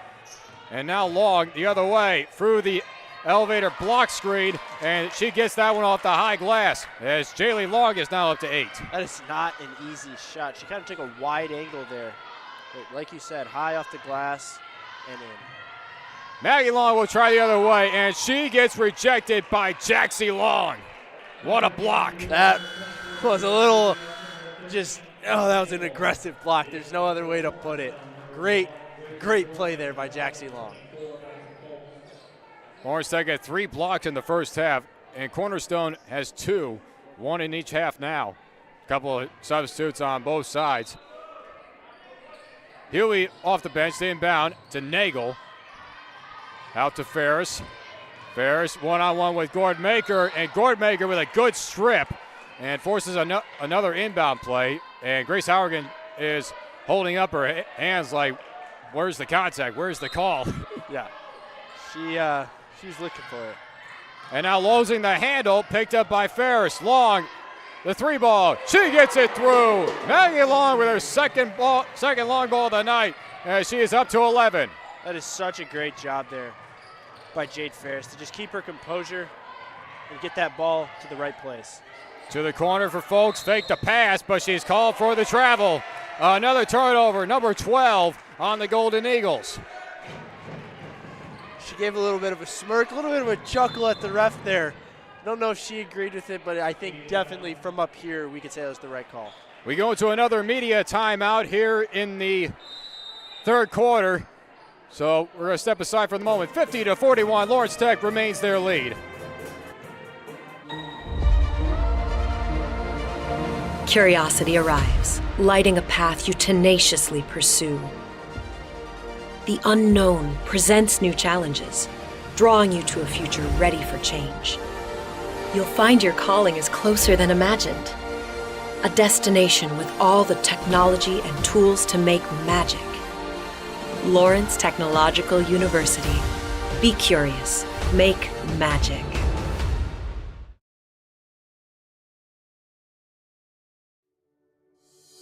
And now Long the other way through the elevator block screen, and she gets that one off the high glass as Jaylee Long is now up to 8. That is not an easy shot. She kind of took a wide angle there. But like you said, high off the glass and in. Maggie Long will try the other way, and she gets rejected by Jaxie Long. What a block. That was a little that was an aggressive block. There's no other way to put it. Great play there by Jaxie Long. Lawrence Tech had 3 blocks in the first half, and Cornerstone has 2, 1 in each half now. couple of substitutes on both sides. Huey off the bench, the inbound to Nagel. Out to Ferris. Ferris one-on-one with Gord Maker, and Gord Maker with a good strip and forces another inbound play. And Grace Howergan is holding up her hands like, where's the contact? Where's the call? Yeah, she's looking for it. And now losing the handle, picked up by Ferris. Long, the three ball. She gets it through. Maggie Long with her second long ball of the night, as she is up to 11. That is such a great job there by Jade Ferris to just keep her composure and get that ball to the right place. To the corner for Folks, fake the pass, but she's called for the travel. Another turnover, number 12 on the Golden Eagles. She gave a little bit of a smirk, a little bit of a chuckle at the ref there. I don't know if she agreed with it, but I think definitely from up here we could say that was the right call. We go to another media timeout here in the third quarter. So we're going to step aside for the moment. 50-41, Lawrence Tech remains their lead. Curiosity arrives, lighting a path you tenaciously pursue. The unknown presents new challenges, drawing you to a future ready for change. You'll find your calling is closer than imagined. A destination with all the technology and tools to make magic. Lawrence Technological University. Be curious. Make magic.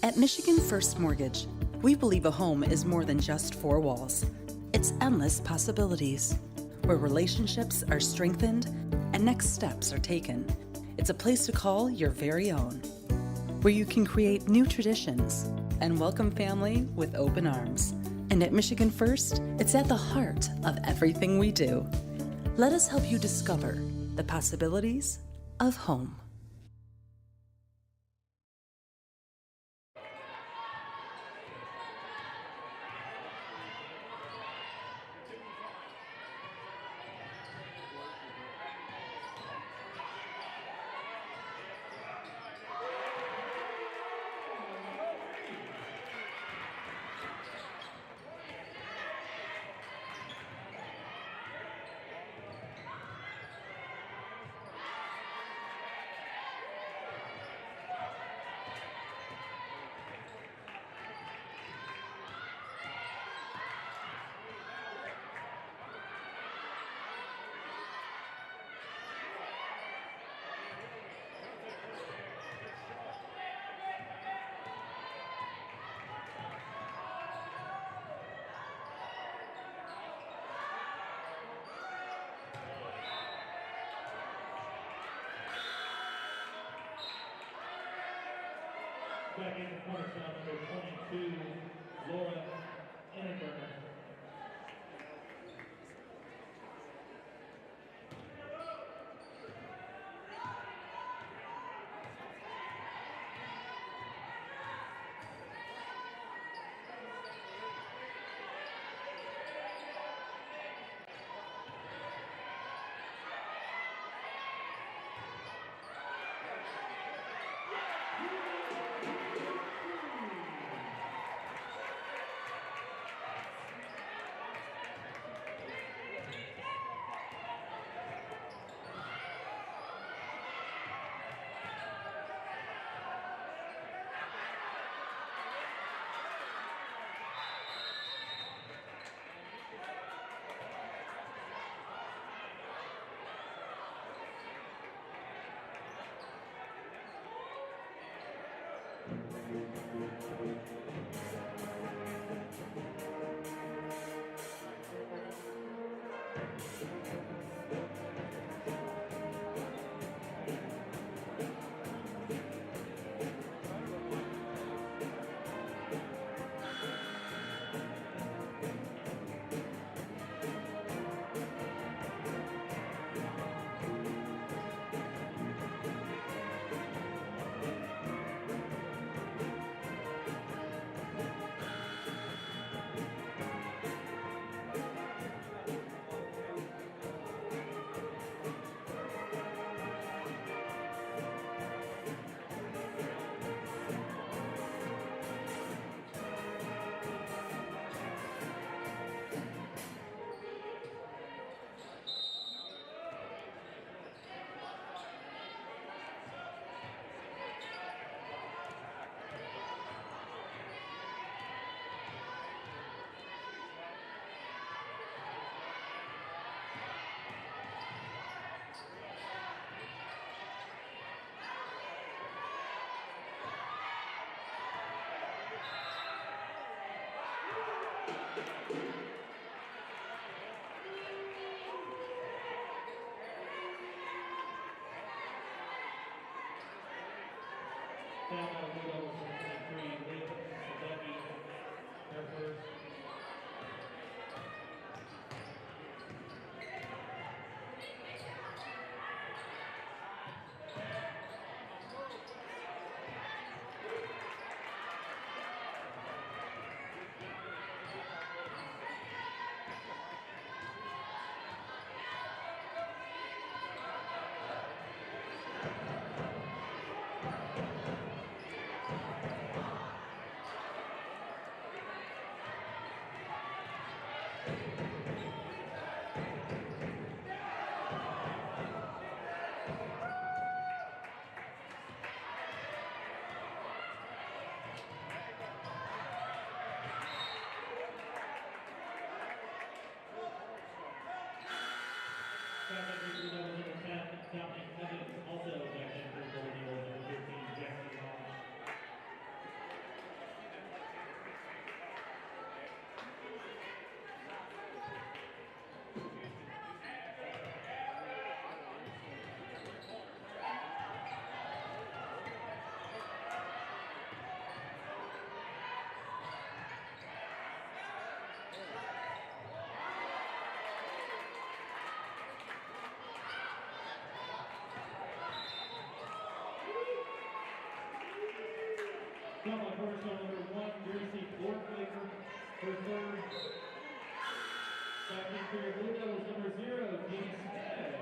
At Michigan First Mortgage, we believe a home is more than just four walls. It's endless possibilities, where relationships are strengthened and next steps are taken. It's a place to call your very own, where you can create new traditions and welcome family with open arms. And at Michigan First, it's at the heart of everything we do. Let us help you discover the possibilities of home. Back in the cornerstone, number 22, Laura Innenberger. Stop on Cornerstone number 1, Gracie Bortmaker for third. Stop in for your Blue Devils number 0, Dean Stead.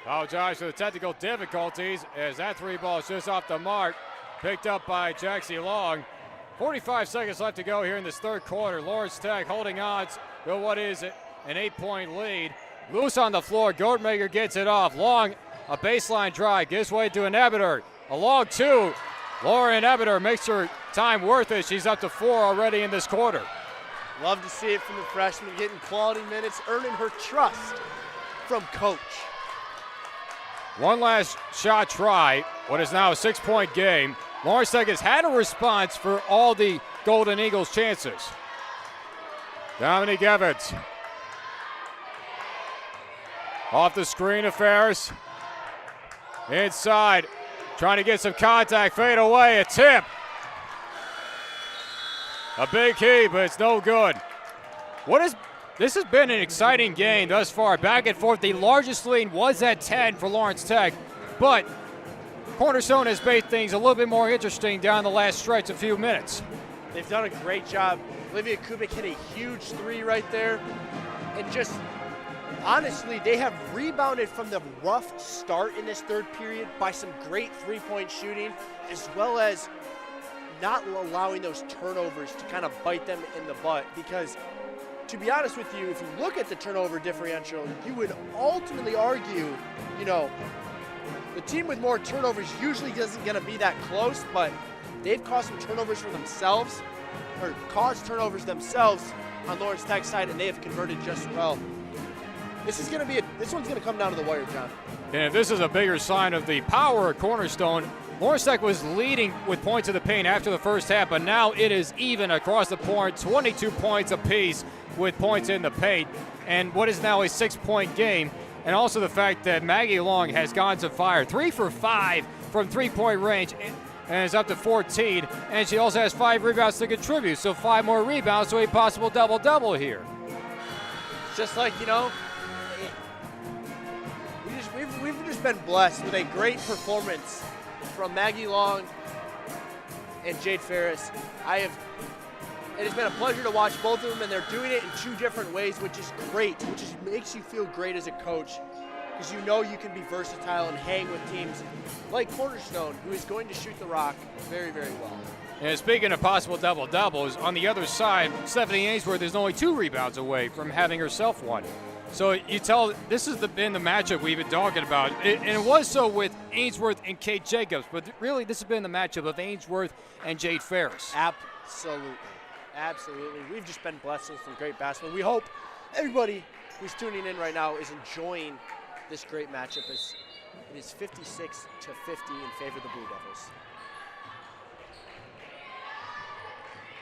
Apologize for the technical difficulties as that three ball is just off the mark. Picked up by Jaxie Long. 45 seconds left to go here in this third quarter. Lawrence Tech holding on to what is an 8-point lead. Loose on the floor. Goldmaker gets it off. Long, a baseline drive, gives way to an Ebeter. A long two. Lauren Ebeter makes her time worth it. She's up to 4 already in this quarter. Love to see it from the freshman, getting quality minutes, earning her trust from coach. One last shot try, what is now a 6-point game. Lawrence Tech has had a response for all the Golden Eagles' chances. Dominique Evans. Off the screen of Ferris. Inside, trying to get some contact, fade away, a tip. A big heave, but it's no good. This has been an exciting game thus far, back and forth. The largest lead was at 10 for Lawrence Tech, but Cornerstone has made things a little bit more interesting down the last stretch, a few minutes. They've done a great job. Olivia Kubik hit a huge three right there, and just honestly, they have rebounded from the rough start in this third period by some great three-point shooting, as well as not allowing those turnovers to kind of bite them in the butt, because to be honest with you, if you look at the turnover differential, you would ultimately argue, the team with more turnovers usually isn't going to be that close, but they've caused some turnovers for themselves, or caused turnovers themselves on Lawrence Tech's side, and they have converted just well. This one's going to come down to the wire, John. And if this is a bigger sign of the power of Cornerstone, Lawrence Tech was leading with points in the paint after the first half, but now it is even across the board, 22 points apiece with points in the paint, and what is now a 6-point game. And also the fact that Maggie Long has gone to fire, 3 for 5 from 3-point range, and is up to 14, and she also has 5 rebounds to contribute, so 5 more rebounds, so a possible double-double here. Just like, we've just been blessed with a great performance from Maggie Long and Jade Ferris. It has been a pleasure to watch both of them, and they're doing it in 2 different ways, which is great, which makes you feel great as a coach, because you can be versatile and hang with teams like Cornerstone, who is going to shoot the rock very, very well. And speaking of possible double-doubles, on the other side, Stephanie Ainsworth is only 2 rebounds away from having herself one. So you tell this has been the matchup we've been talking about, and it was so with Ainsworth and Kate Jacobs, but really this has been the matchup of Ainsworth and Jade Ferris. Absolutely. We've just been blessed with some great basketball. We hope everybody who's tuning in right now is enjoying this great matchup, as it is 56-50 in favor of the Blue Devils.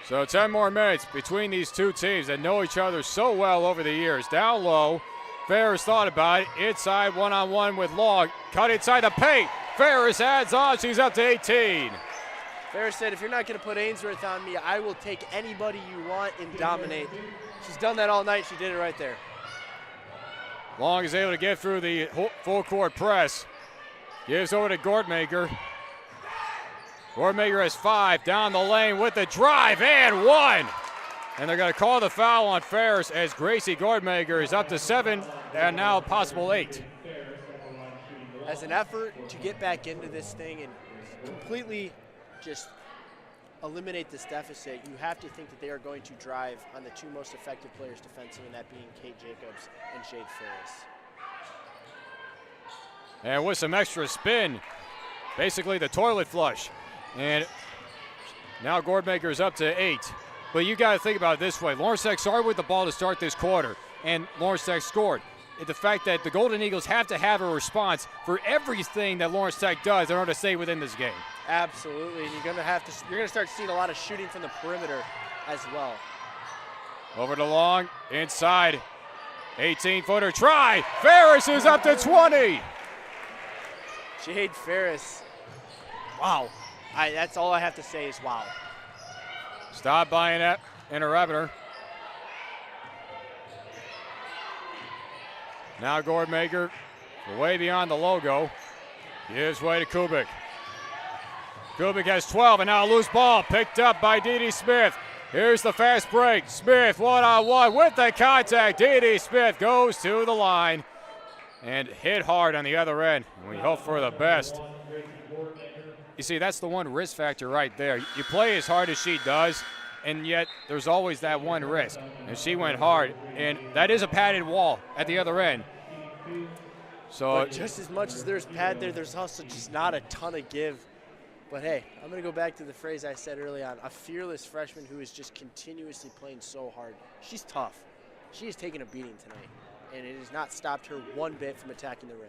So 10 more minutes between these two teams that know each other so well over the years. Down low, Ferris thought about it. Inside, one-on-one with Long. Cut inside the paint. Ferris adds on. She's up to 18. Ferris said, if you're not going to put Ainsworth on me, I will take anybody you want and dominate. She's done that all night. She did it right there. Long is able to get through the full court press. Gives over to Gortmaker. Gordmaker has 5 down the lane with the drive and 1. And they're going to call the foul on Ferris as Gracie Gordmaker is up to 7 and now possible 8. As an effort to get back into this thing and completely just eliminate this deficit, you have to think that they are going to drive on the 2 most effective players defensively, and that being Kate Jacobs and Jade Ferris. And with some extra spin, basically the toilet flush. And now Gordmaker is up to 8. But you got to think about it this way. Lawrence Tech started with the ball to start this quarter, and Lawrence Tech scored. The fact that the Golden Eagles have to have a response for everything that Lawrence Tech does in order to stay within this game. Absolutely, and you're gonna start seeing a lot of shooting from the perimeter as well. Over to Long, inside, 18-footer try. Ferris is up to 20. Jade Ferris, wow. That's all I have to say is wow. Stopped by an interrupter. Now Gordmaker, way beyond the logo, gives way to Kubik. Kubik has 12, and now a loose ball picked up by Dee Smith. Here's the fast break. Smith one-on-one with the contact. Dee Smith goes to the line and hit hard on the other end. We hope for the best. You see, that's the one risk factor right there. You play as hard as she does, and yet there's always that one risk. And she went hard, and that is a padded wall at the other end. So but just as much as there's pad there, there's also just not a ton of give. But hey, I'm going to go back to the phrase I said early on, a fearless freshman who is just continuously playing so hard. She's tough. She has taken a beating tonight, and it has not stopped her one bit from attacking the rim.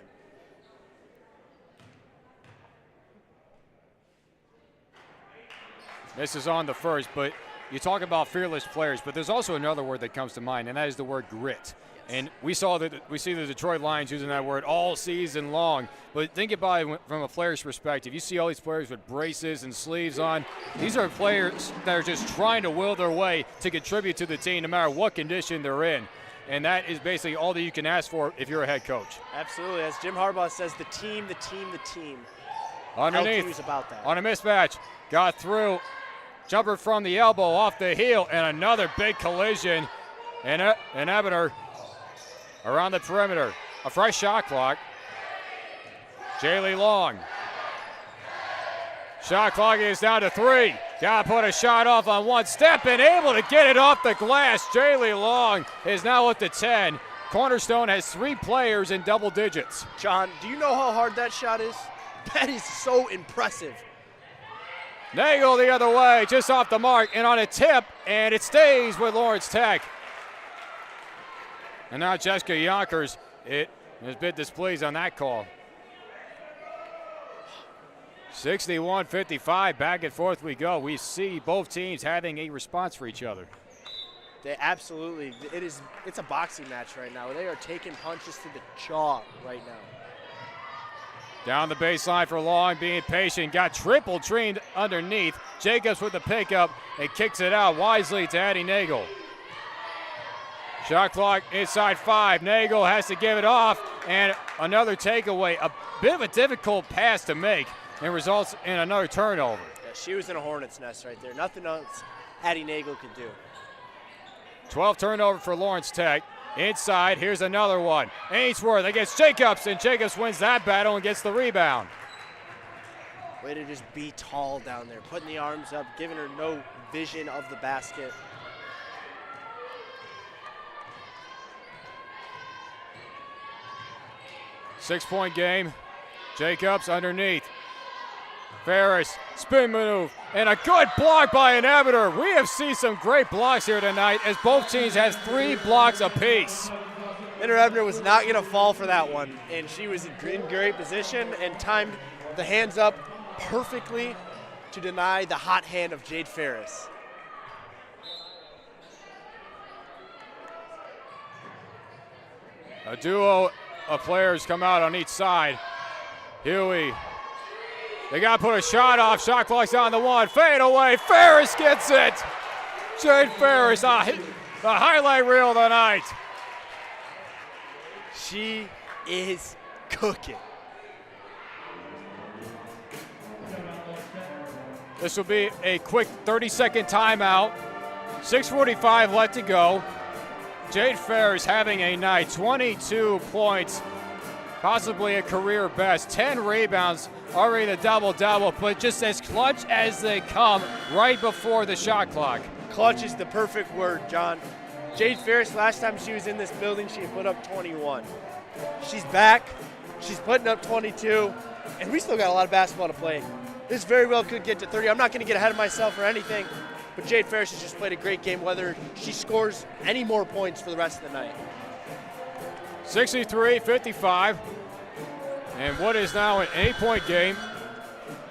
This is on the first, but you talk about fearless players, but there's also another word that comes to mind, and that is the word grit. Yes. And we see the Detroit Lions using that word all season long. But think about it from a player's perspective. You see all these players with braces and sleeves on. These are players that are just trying to will their way to contribute to the team no matter what condition they're in. And that is basically all that you can ask for if you're a head coach. Absolutely. As Jim Harbaugh says, the team, the team, the team. Underneath, LTU is about that. On a mismatch, got through. Jumper from the elbow off the heel, and another big collision. And Ebner around the perimeter. A fresh shot clock. Jaylee Long. Shot clock is down to 3. Got to put a shot off on one step and able to get it off the glass. Jaylee Long is now up to 10. Cornerstone has 3 players in double digits. John, do you know how hard that shot is? That is so impressive. Nagel the other way, just off the mark, and on a tip, and it stays with Lawrence Tech. And now Jessica Yonkers, it has been displeased on that call. 61-55, back and forth we go. We see both teams having a response for each other. They absolutely, it's a boxing match right now. They are taking punches to the jaw right now. Down the baseline for Long, being patient, got triple trained underneath. Jacobs with the pickup and kicks it out wisely to Addie Nagel. Shot clock inside 5. Nagel has to give it off, and another takeaway. A bit of a difficult pass to make, and results in another turnover. Yeah, she was in a hornet's nest right there. Nothing else Addie Nagel could do. 12 turnover for Lawrence Tech. Inside, here's another one. Ainsworth against Jacobs, and Jacobs wins that battle and gets the rebound. Way to just be tall down there, putting the arms up, giving her no vision of the basket. Six-point game. Jacobs underneath. Ferris, spin move, and a good block by an Ebner. We have seen some great blocks here tonight as both teams have 3 blocks apiece. Inter Ebner was not going to fall for that one, and she was in great position and timed the hands up perfectly to deny the hot hand of Jade Ferris. A duo of players come out on each side. Huey. They got to put a shot off. Shot clock's on the 1. Fade away. Ferris gets it. Jade Ferris, the highlight reel tonight. She is cooking. This will be a quick 30-second timeout. 6:45 left to go. Jade Ferris having a night, 22 points, possibly a career best, 10 rebounds, already the double-double, but just as clutch as they come right before the shot clock. Clutch is the perfect word, John. Jade Ferris, last time she was in this building, she put up 21. She's back, she's putting up 22, and we still got a lot of basketball to play. This very well could get to 30. I'm not going to get ahead of myself or anything, but Jade Ferris has just played a great game, whether she scores any more points for the rest of the night. 63-55, and what is now an 8-point game.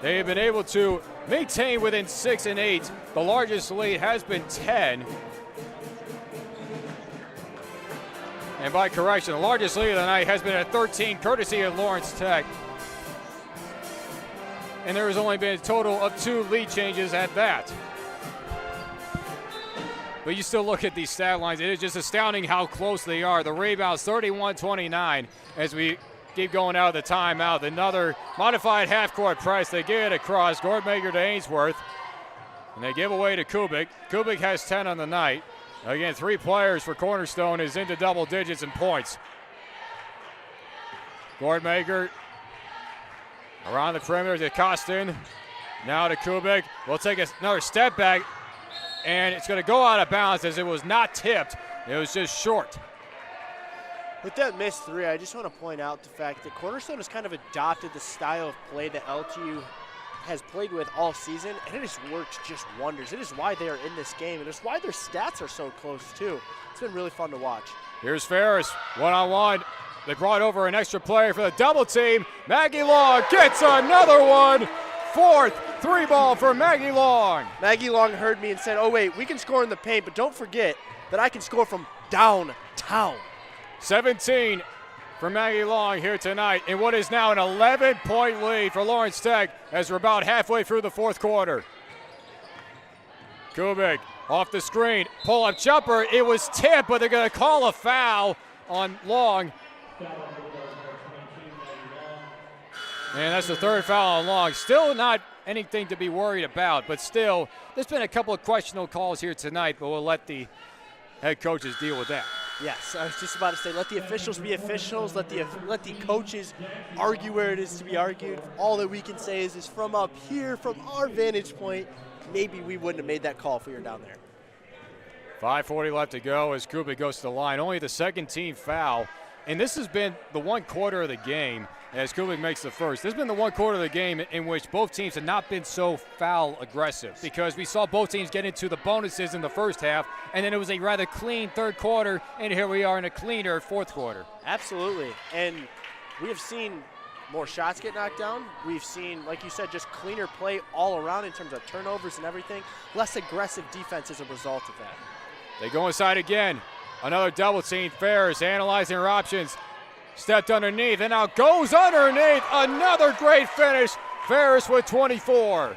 They have been able to maintain within 6 and 8. The largest lead has been 10. And by correction, the largest lead of the night has been at 13, courtesy of Lawrence Tech. And there has only been a total of 2 lead changes at that. But you still look at these stat lines, it is just astounding how close they are. The rebounds 31-29 as we keep going out of the timeout. Another modified half-court press. They get it across. Gordmaker to Ainsworth. And they give away to Kubik. Kubik has 10 on the night. Again, 3 players for Cornerstone is into double digits in points. Gordmaker around the perimeter to Costin. Now to Kubik. We'll take another step back. And it's going to go out of bounds as it was not tipped. It was just short. With that missed 3, I just want to point out the fact that Cornerstone has kind of adopted the style of play that LTU has played with all season, and it has worked just wonders. It is why they are in this game, and it's why their stats are so close, too. It's been really fun to watch. Here's Ferris, one-on-one. They brought over an extra player for the double team. Maggie Long gets another one. 4th 3-ball for Maggie Long. Maggie Long heard me and said, oh, wait, we can score in the paint, but don't forget that I can score from downtown. 17 for Maggie Long here tonight in what is now an 11-point lead for Lawrence Tech as we're about halfway through the 4th quarter. Kubik off the screen, pull-up jumper. It was tipped, but they're going to call a foul on Long. And that's the 3rd foul on Long. Still not anything to be worried about, but still, there's been a couple of questionable calls here tonight, but we'll let the head coaches deal with that. Yes, I was just about to say, let the officials be officials, let the coaches argue where it is to be argued. All that we can say is from up here, from our vantage point, maybe we wouldn't have made that call if we were down there. 5:40 left to go as Kubik goes to the line. Only the 2nd team foul, and this has been the 1 quarter of the game as Kubik makes the first. This has been the 1 quarter of the game in which both teams have not been so foul aggressive because we saw both teams get into the bonuses in the first half, and then it was a rather clean 3rd quarter, and here we are in a cleaner 4th quarter. Absolutely, and we have seen more shots get knocked down. We've seen, like you said, just cleaner play all around in terms of turnovers and everything. Less aggressive defense as a result of that. They go inside again. Another double team. Ferris analyzing her options. Stepped underneath and now goes underneath. Another great finish. Ferris with 24.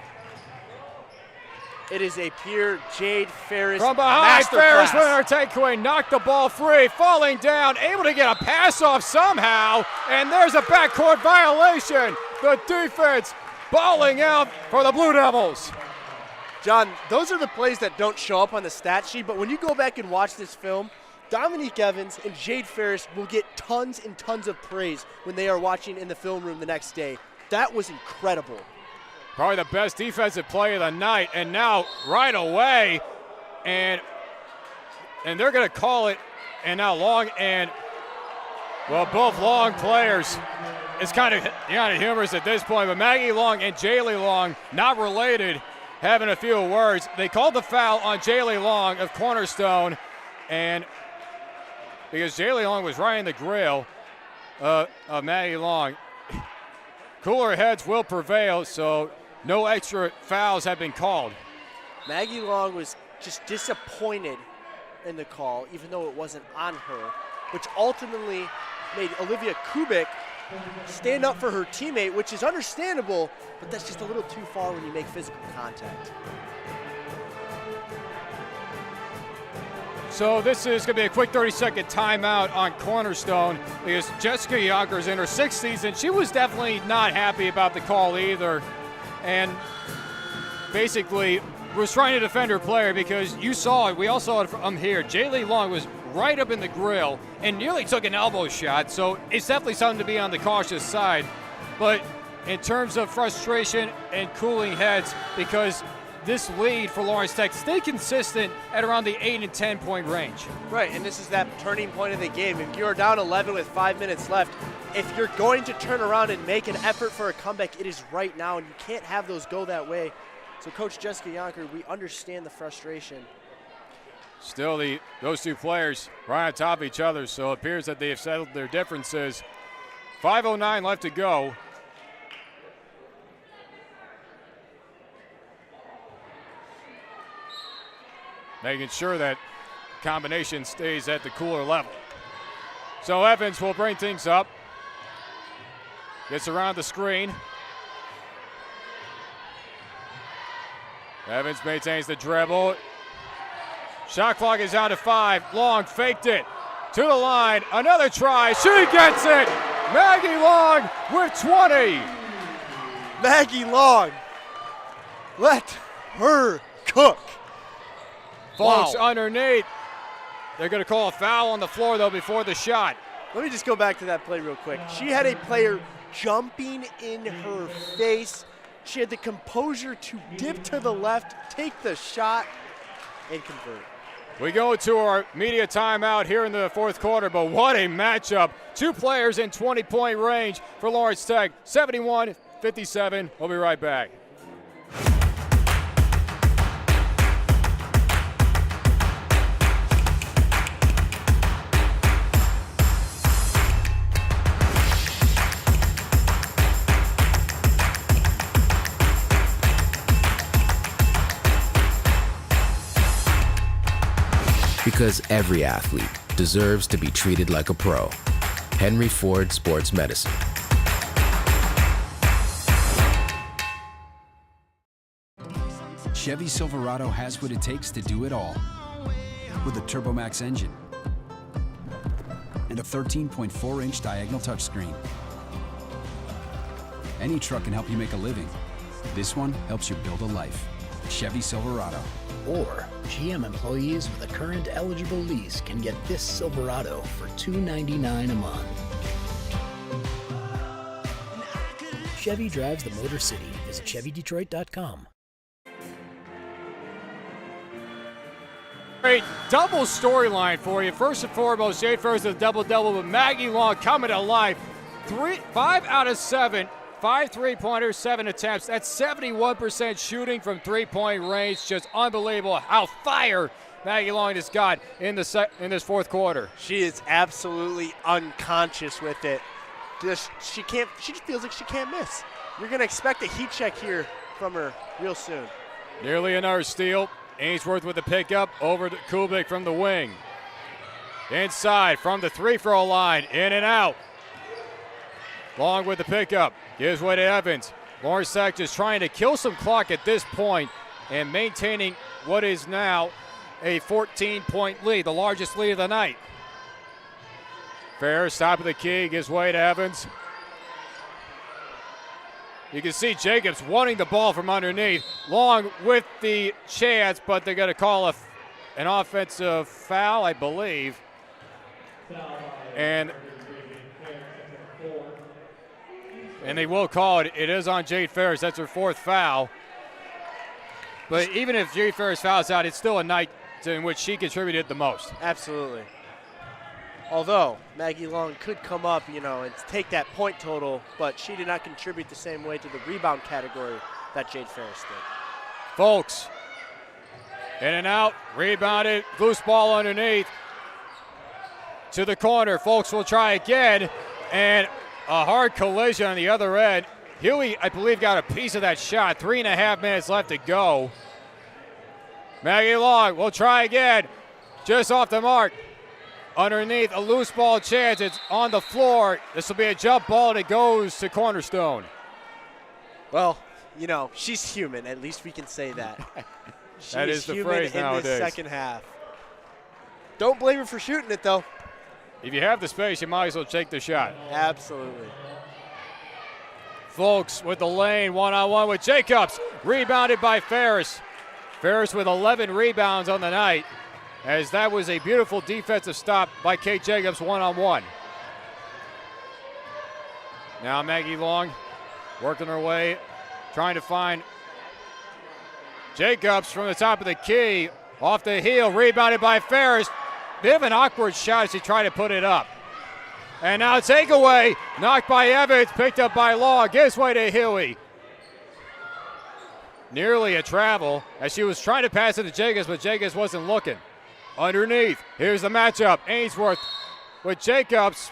It is a pure Jade Ferris from behind. Ferris with her takeaway, knocked the ball free, falling down, able to get a pass off somehow, and there's a backcourt violation. The defense balling out for the Blue Devils. John, those are the plays that don't show up on the stat sheet, but when you go back and watch this film, Dominique Evans and Jade Ferris will get tons and tons of praise when they are watching in the film room the next day. That was incredible. Probably the best defensive play of the night, and now right away, and they're going to call it, and now Long and, well, both Long players. It's kind of humorous at this point, but Maggie Long and Jaylee Long, not related, having a few words. They called the foul on Jaylee Long of Cornerstone, and because Jaylee Long was right in the grill of Maggie Long. Cooler heads will prevail, so no extra fouls have been called. Maggie Long was just disappointed in the call, even though it wasn't on her, which ultimately made Olivia Kubik stand up for her teammate, which is understandable, but that's just a little too far when you make physical contact. So this is going to be a quick 30-second timeout on Cornerstone because Jessica Yonkers in her 6th season, she was definitely not happy about the call either. And basically was trying to defend her player, because you saw it, we all saw it from here. Jaylee Long was right up in the grill and nearly took an elbow shot, so it's definitely something to be on the cautious side. But in terms of frustration and cooling heads, because this lead for Lawrence Tech stay consistent at around the 8 and 10 point range. Right, and this is that turning point of the game. If you're down 11 with 5 minutes left, if you're going to turn around and make an effort for a comeback, it is right now, and you can't have those go that way. So Coach Jessica Yonker, we understand the frustration. Still, those two players right on top of each other, so it appears that they have settled their differences. 5:09 left to go. Making sure that combination stays at the cooler level. So Evans will bring things up. Gets around the screen. Evans maintains the dribble. Shot clock is down to 5. Long faked it to the line. Another try. She gets it. Maggie Long with 20. Maggie Long, let her cook. Folks, Wow. underneath. They're going to call a foul on the floor, though, before the shot. Let me just go back to that play real quick. She had a player jumping in her face. She had the composure to dip to the left, take the shot, and convert. We go to our media timeout here in the fourth quarter, but what a matchup. Two players in 20-point range for Lawrence Tech, 71-57. We'll be right back. Because every athlete deserves to be treated like a pro. Henry Ford Sports Medicine. Chevy Silverado has what it takes to do it all. With a TurboMax engine and a 13.4-inch diagonal touchscreen. Any truck can help you make a living. This one helps you build a life. Chevy Silverado. Or GM employees with a current eligible lease can get this Silverado for $299 a month. Chevy drives the Motor City. Visit ChevyDetroit.com. Great double storyline for you. First and foremost, Jade Ferris with a double-double, but Maggie Long coming to life. 5 out of 7. 5 three-pointers, 7 attempts. That's 71% shooting from three-point range. Just unbelievable how fire Maggie Long has got in this fourth quarter. She is absolutely unconscious with it. She just feels like she can't miss. You're going to expect a heat check here from her real soon. Nearly another steal. Ainsworth with the pickup over to Kubik from the wing. Inside from the free-throw line, in and out. Long with the pickup, gives way to Evans. Lawrence Tech just trying to kill some clock at this point and maintaining what is now a 14-point lead, the largest lead of the night. Ferris, top of the key, gives way to Evans. You can see Jacobs wanting the ball from underneath. Long with the chance, but they're going to call an offensive foul, I believe. And they will call it. It is on Jade Ferris. That's her fourth foul. But even if Jade Ferris fouls out, it's still a night in which she contributed the most. Absolutely. Although Maggie Long could come up, and take that point total, but she did not contribute the same way to the rebound category that Jade Ferris did. Folks, in and out, rebounded, loose ball underneath to the corner. Folks will try again, and a hard collision on the other end. Huey, I believe, got a piece of that shot. 3.5 minutes left to go. Maggie Long will try again, just off the mark. Underneath, a loose ball chance. It's on the floor. This will be a jump ball, and it goes to Cornerstone. Well, she's human. At least we can say that. That is the phrase nowadays. In this second half. Don't blame her for shooting it, though. If you have the space, you might as well take the shot. Absolutely. Folks with the lane, one-on-one with Jacobs. Rebounded by Ferris. Ferris with 11 rebounds on the night, as that was a beautiful defensive stop by Kate Jacobs, one-on-one. Now Maggie Long working her way, trying to find Jacobs from the top of the key. Off the heel, rebounded by Ferris. Bit of an awkward shot as she tried to put it up. And now takeaway, knocked by Evans, picked up by Law, gives way to Huey. Nearly a travel as she was trying to pass it to Jacobs, but Jacobs wasn't looking. Underneath, here's the matchup. Ainsworth with Jacobs,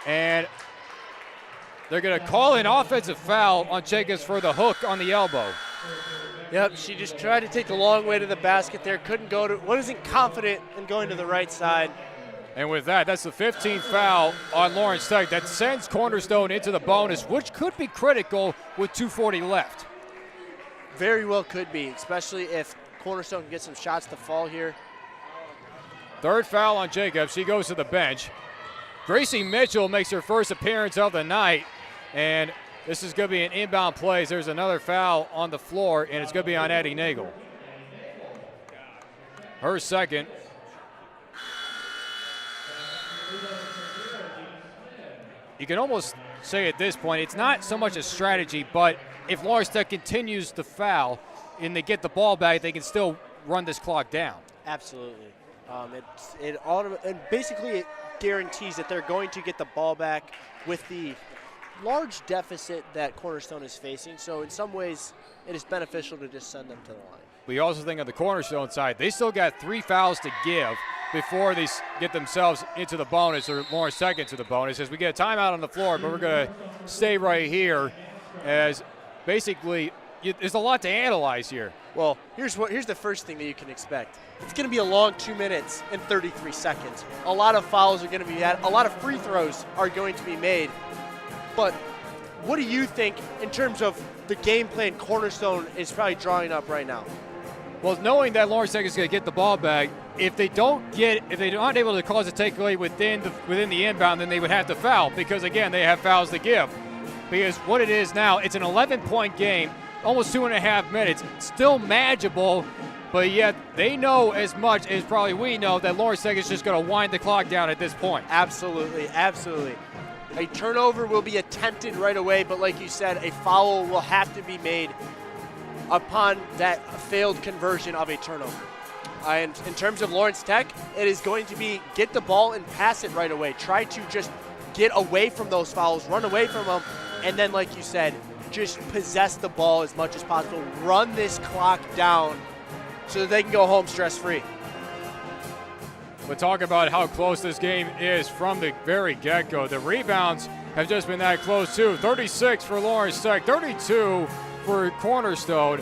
and they're going to call an offensive foul on Jacobs for the hook on the elbow. Yep, she just tried to take the long way to the basket there, couldn't go to, wasn't confident in going to the right side. And with that, that's the 15th foul on Lawrence Tech. That sends Cornerstone into the bonus, which could be critical with 2:40 left. Very well could be, especially if Cornerstone can get some shots to fall here. Third foul on Jacobs. She goes to the bench. Gracie Mitchell makes her first appearance of the night, and this is going to be an inbound play. There's another foul on the floor, and it's going to be on Addie Nagel. Her second. You can almost say at this point, it's not so much a strategy, but if Lawrence Tech continues to foul and they get the ball back, they can still run this clock down. Absolutely. And basically it guarantees that they're going to get the ball back with the large deficit that Cornerstone is facing. So in some ways, it is beneficial to just send them to the line. We also think on the Cornerstone side, they still got 3 fouls to give before they get themselves into the bonus, or Lawrence Tech into the bonus, as we get a timeout on the floor, but we're going to stay right here as basically there's a lot to analyze here. Well, here's the first thing that you can expect. It's going to be a long 2 minutes and 33 seconds. A lot of fouls are going to be had. A lot of free throws are going to be made. But what do you think in terms of the game plan Cornerstone is probably drawing up right now? Well, knowing that Lawrence Tech is going to get the ball back, if they're not able to cause a takeaway within the inbound, then they would have to foul, because again, they have fouls to give. Because what it is now, it's an 11-point game, almost 2.5 minutes, still manageable, but yet they know as much as probably we know that Lawrence Tech is just going to wind the clock down at this point. Absolutely, absolutely. A turnover will be attempted right away, but like you said, a foul will have to be made upon that failed conversion of a turnover. And in terms of Lawrence Tech, it is going to be get the ball and pass it right away. Try to just get away from those fouls, run away from them, and then, like you said, just possess the ball as much as possible. Run this clock down so that they can go home stress-free. But talk about how close this game is from the very get-go. The rebounds have just been that close, too. 36 for Lawrence Tech, 32 for Cornerstone.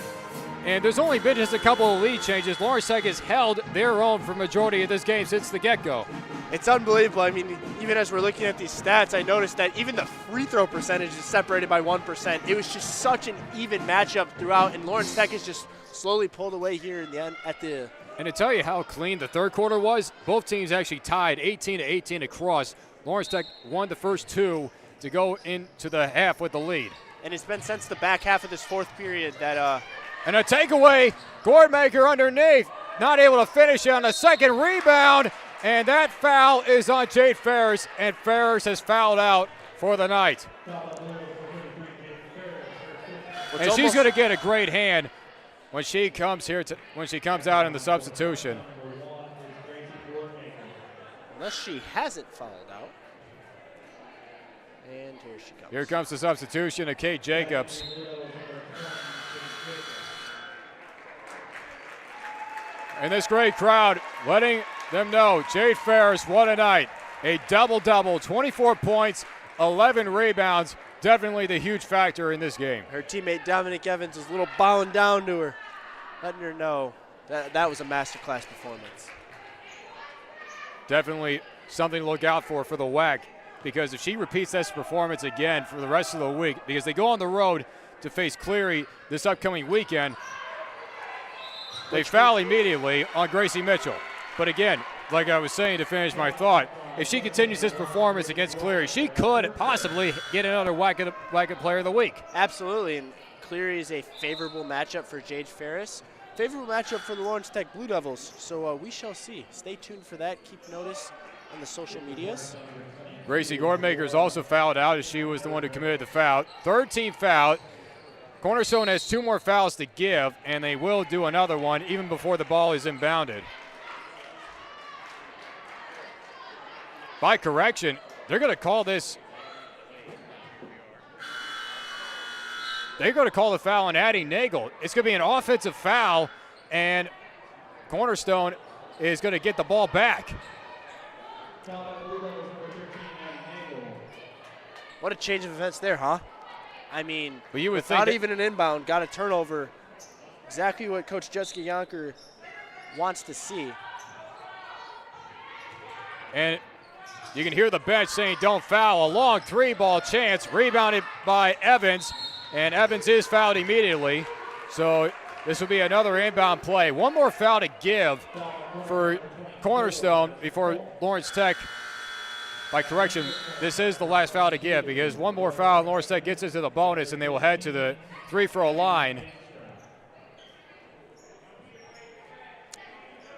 And there's only been just a couple of lead changes. Lawrence Tech has held their own for majority of this game since the get-go. It's unbelievable. I mean, even as we're looking at these stats, I noticed that even the free throw percentage is separated by 1%. It was just such an even matchup throughout, and Lawrence Tech is just slowly pulled away here in the end at the. And to tell you how clean the third quarter was, both teams actually tied 18-18 across. Lawrence Tech won the first 2 to go into the half with the lead. And it's been since the back half of this fourth period that. And a takeaway, Gordmaker underneath, not able to finish on the second rebound, and that foul is on Jade Ferris, and Ferris has fouled out for the night. And she's going to get a great hand when she comes here when she comes out in the substitution. Unless she hasn't fouled out. And here she comes. Here comes the substitution of Kate Jacobs. And this great crowd letting them know, Jade Ferris, what a night. A double-double, 24 points, 11 rebounds, definitely the huge factor in this game. Her teammate Dominic Evans was a little bowing down to her, letting her know that was a masterclass performance. Definitely something to look out for the WAC, because if she repeats this performance again for the rest of the week, because they go on the road to face Cleary this upcoming weekend, they foul immediately on Gracie Mitchell. But again, like I was saying to finish my thought, if she continues this performance against Cleary, she could possibly get another Wacket Player of the Week. Absolutely, and Cleary is a favorable matchup for Jade Ferris. Favorable matchup for the Lawrence Tech Blue Devils, so we shall see. Stay tuned for that. Keep notice on the social medias. Gracie Gordmaker is also fouled out, as she was the one who committed the foul. Third team foul. Cornerstone has 2 more fouls to give, and they will do another one even before the ball is inbounded. By correction, they're going to call this. They're going to call the foul on Addie Nagel. It's going to be an offensive foul, and Cornerstone is going to get the ball back. What a change of events there, huh? I mean, but you would think not even an inbound, got a turnover. Exactly what Coach Jessica Yonker wants to see. And you can hear the bench saying don't foul. A long 3-ball chance, rebounded by Evans, and Evans is fouled immediately. So this will be another inbound play. One more foul to give for Cornerstone before Lawrence Tech. By correction, this is the last foul to give, because one more foul, Lawrence Tech gets into the bonus, and they will head to the free-throw line.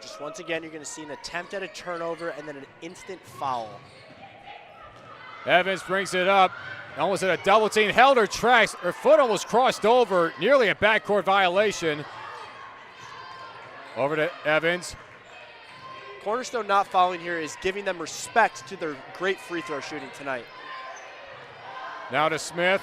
Just once again, you're going to see an attempt at a turnover and then an instant foul. Evans brings it up, almost at a double team, held her tracks. Her foot almost crossed over, nearly a backcourt violation. Over to Evans. Cornerstone not fouling here is giving them respect to their great free throw shooting tonight. Now to Smith.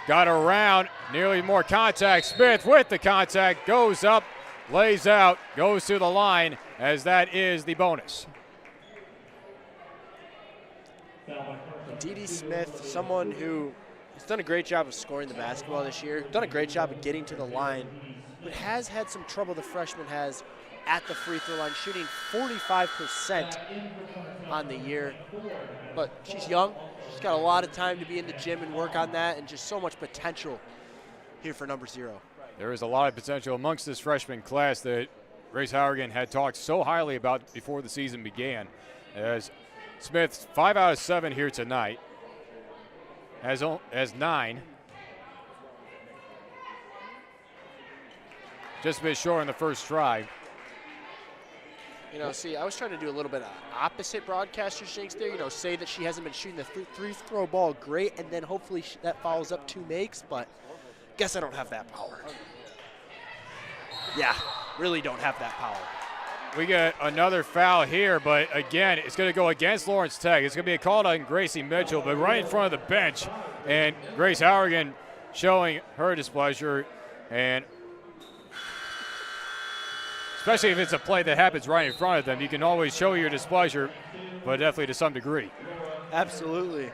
Got around, nearly more contact. Smith with the contact, goes up, lays out, goes to the line, as that is the bonus. Dee Dee Smith, someone who has done a great job of scoring the basketball this year, done a great job of getting to the line, but has had some trouble, the freshman has, at the free throw line, shooting 45% on the year. But she's young. She's got a lot of time to be in the gym and work on that, and just so much potential here for number 0. There is a lot of potential amongst this freshman class that Grace Hourigan had talked so highly about before the season began. As Smith, 5 out of 7 here tonight, has 9. Just a bit short on the first try. You know, see, I was trying to do a little bit of opposite broadcaster jinx there. You know, say that she hasn't been shooting the free-throw ball great, and then hopefully that follows up 2 makes, but guess I don't have that power. Yeah, really don't have that power. We get another foul here, but again, it's going to go against Lawrence Tech. It's going to be a call on Gracie Mitchell, but right in front of the bench, and Grace Hourigan showing her displeasure, and especially if it's a play that happens right in front of them, you can always show your displeasure, but definitely to some degree. Absolutely.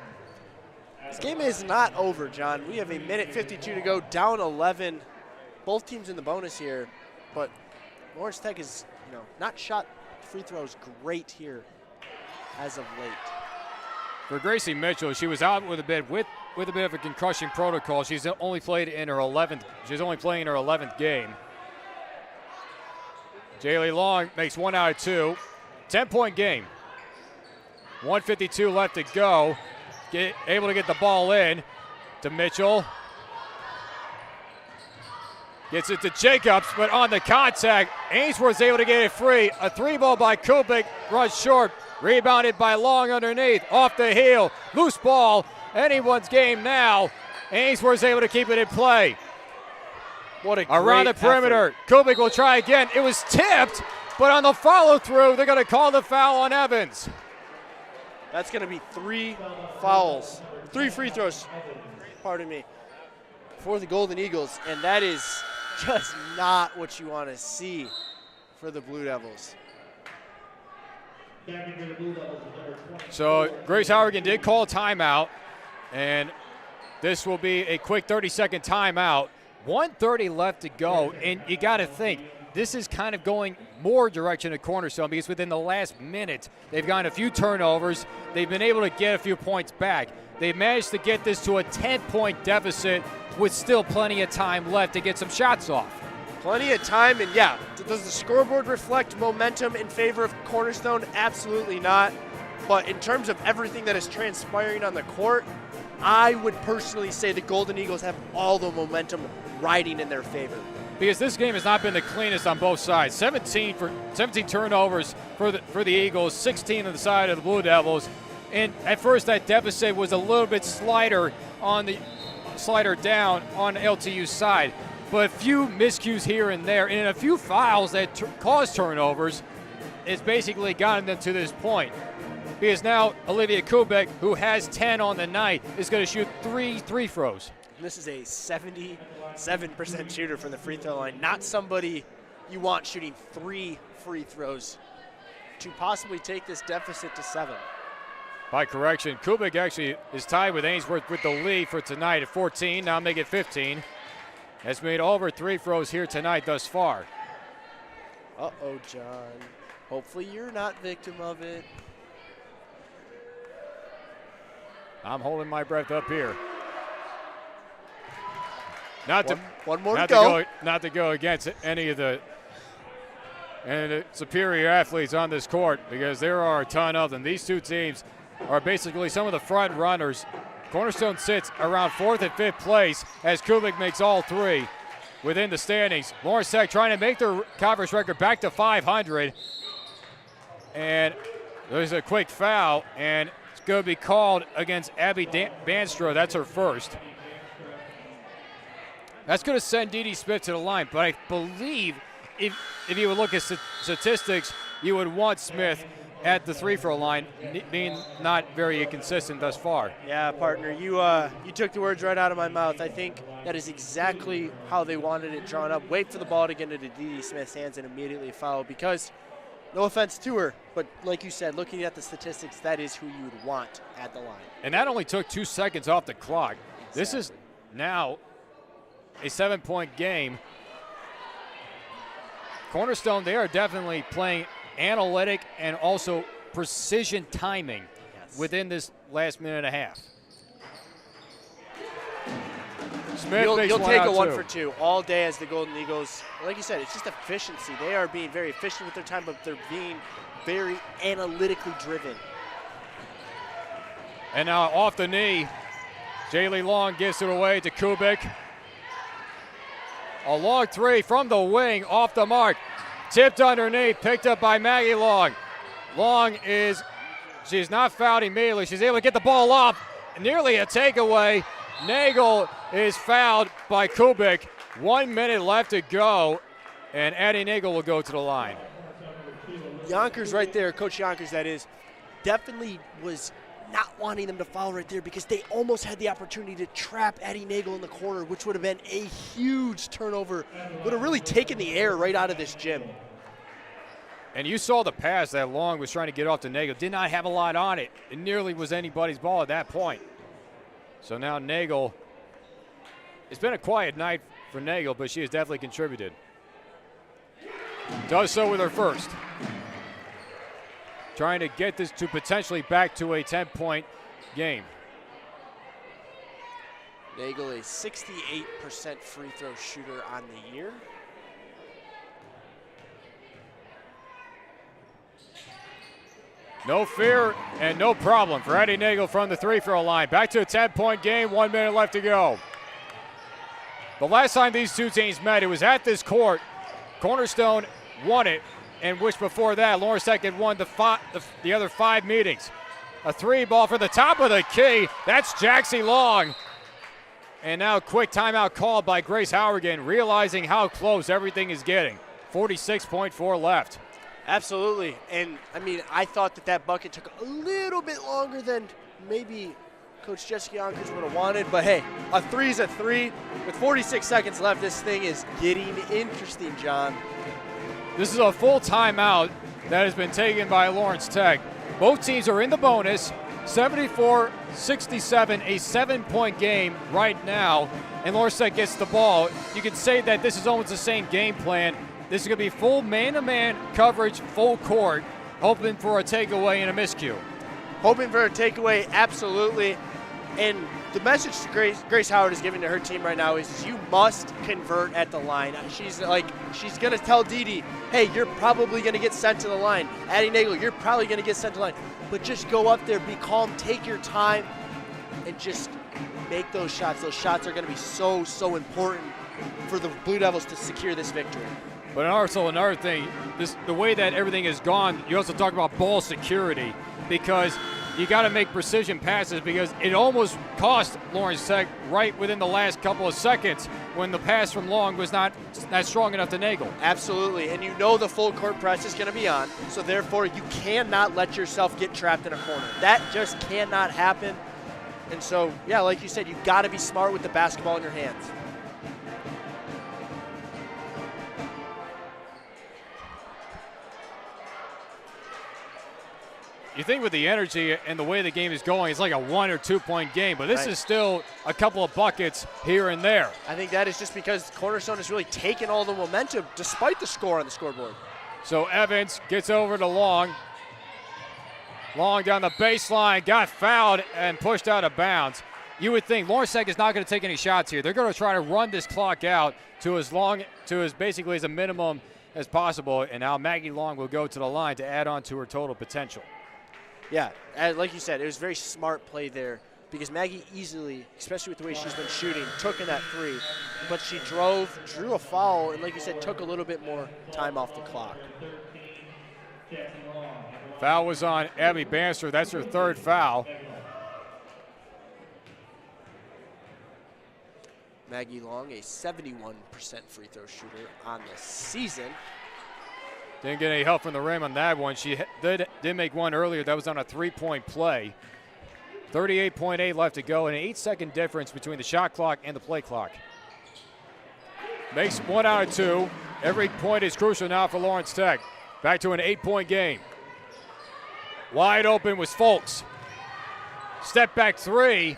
This game is not over, John. We have a minute 52 to go, down 11. Both teams in the bonus here, but Lawrence Tech is, not shot free throws great here as of late. For Gracie Mitchell, she was out with a bit of a concussion protocol. She's only played in her 11th. She's only playing her 11th game. Jaylee Long makes 1 out of 2. 10-point game. 1:52 left to go. Able to get the ball in to Mitchell. Gets it to Jacobs, but on the contact, Ainsworth's able to get it free. A 3-ball by Kubik, runs short. Rebounded by Long underneath, off the heel. Loose ball, anyone's game now. Ainsworth's able to keep it in play. What a great around the perimeter. effort. Kubik will try again. It was tipped, but on the follow-through, they're going to call the foul on Evans. That's going to be 3 fouls, 3 free throws, pardon me, for the Golden Eagles, and that is just not what you want to see for the Blue Devils. So Grace Hourigan did call a timeout, and this will be a quick 30-second timeout. 1:30 left to go, and you got to think, this is kind of going more direction of Cornerstone, because within the last minute, they've gotten a few turnovers. They've been able to get a few points back. They've managed to get this to a 10-point deficit with still plenty of time left to get some shots off. Plenty of time, and yeah, does the scoreboard reflect momentum in favor of Cornerstone? Absolutely not. But in terms of everything that is transpiring on the court, I would personally say the Golden Eagles have all the momentum riding in their favor. Because this game has not been the cleanest on both sides. 17 turnovers for the Eagles, 16 on the side of the Blue Devils. And at first that deficit was a little bit slider down on LTU's side. But a few miscues here and there, and a few fouls that caused turnovers, has basically gotten them to this point. Because now Olivia Kubik, who has 10 on the night, is going to shoot 3 free throws. This is a 77% shooter from the free throw line. Not somebody you want shooting 3 free throws to possibly take this deficit to 7. By correction, Kubik actually is tied with Ainsworth with the lead for tonight at 14. Now make it 15. Has made over 3 throws here tonight thus far. Uh-oh, John. Hopefully you're not victim of it. I'm holding my breath up here. One more to go. Not to go against any of the superior athletes on this court, because there are a ton of them. These two teams are basically some of the front runners. Cornerstone sits around 4th and 5th place as Kubik makes all 3 within the standings. Lawrence Tech trying to make their conference record back to 500. And there's a quick foul, and it's going to be called against Abby Banstra. That's her first. That's going to send Dee Dee Smith to the line, but I believe if you would look at statistics, you would want Smith at the 3-throw line, being not very inconsistent thus far. Yeah, partner, you took the words right out of my mouth. I think that is exactly how they wanted it drawn up. Wait for the ball to get into Dee Dee Smith's hands and immediately foul, because no offense to her, but like you said, looking at the statistics, that is who you would want at the line. And that only took 2 seconds off the clock. Exactly. This is now a 7-point game. Cornerstone, they are definitely playing analytic and also precision timing within this last minute and a half. Smith you'll take a 1 2. for 2 all day as the Golden Eagles. Like you said, it's just efficiency. They are being very efficient with their time, but they're being very analytically driven. And now off the knee, Jaylee Long gives it away to Kubik. A long 3 from the wing, off the mark. Tipped underneath, picked up by Maggie Long. She's not fouled immediately. She's able to get the ball up. Nearly a takeaway. Nagel is fouled by Kubik. 1 minute left to go, and Addie Nagel will go to the line. Yonkers right there, Coach Yonkers that is, definitely was not wanting them to foul right there, because they almost had the opportunity to trap Addie Nagel in the corner, which would have been a huge turnover. Would have really taken the air right out of this gym. And you saw the pass that Long was trying to get off to Nagel. Did not have a lot on it. It nearly was anybody's ball at that point. So now Nagel, it's been a quiet night for Nagel, but she has definitely contributed. Does so with her first. Trying to get this to potentially back to a 10-point game. Nagel, a 68% free throw shooter on the year. No fear and no problem for Addie Nagel from the 3-throw line. Back to a 10-point game, 1 minute left to go. The last time these two teams met, it was at this court. Cornerstone won it, and which before that, Lawrence Tech had won the other 5 meetings. A 3 ball for the top of the key. That's Jaxie Long. And now quick timeout called by Grace Howergan, realizing how close everything is getting. 46.4 left. Absolutely, and I mean, I thought that bucket took a little bit longer than maybe Coach Jessica Yonkers would have wanted, but hey, a 3's a 3. With 46 seconds left, this thing is getting interesting, John. This is a full timeout that has been taken by Lawrence Tech. Both teams are in the bonus, 74-67, a 7-point game right now, and Lawrence Tech gets the ball. You can say that this is almost the same game plan. This is going to be full man-to-man coverage, full court, hoping for a takeaway and a miscue. Hoping for a takeaway, absolutely. And the message Grace Howard is giving to her team right now is you must convert at the line. She's going to tell Didi, hey, you're probably going to get sent to the line. Addie Nagel, you're probably going to get sent to the line. But just go up there, be calm, take your time, and just make those shots. Those shots are going to be so, so important for the Blue Devils to secure this victory. But also another thing, the way that everything has gone, you also talk about ball security, because you got to make precision passes, because it almost cost Lawrence Tech right within the last couple of seconds when the pass from Long was not strong enough to Nagel. Absolutely, and you know the full court press is going to be on, so therefore you cannot let yourself get trapped in a corner. That just cannot happen. And so, yeah, like you said, you've got to be smart with the basketball in your hands. You think with the energy and the way the game is going, it's like a 1 or 2 point game, but this is still a couple of buckets here and there. I think that is just because Cornerstone has really taken all the momentum despite the score on the scoreboard. So Evans gets over to Long. Long down the baseline, got fouled and pushed out of bounds. You would think Lawrence Tech is not going to take any shots here. They're going to try to run this clock out to as basically as a minimum as possible, and now Maggie Long will go to the line to add on to her total potential. Yeah, like you said, it was a very smart play there because Maggie easily, especially with the way she's been shooting, took in that three. But she drew a foul, and like you said, took a little bit more time off the clock. Foul was on Abby Bannister. That's her third foul. Maggie Long, a 71% free throw shooter on the season. Didn't get any help from the rim on that one. She did make one earlier. That was on a three-point play. 38.8 left to go, and an 8-second difference between the shot clock and the play clock. Makes 1 out of 2. Every point is crucial now for Lawrence Tech. Back to an 8-point game. Wide open was Folks. Step back three.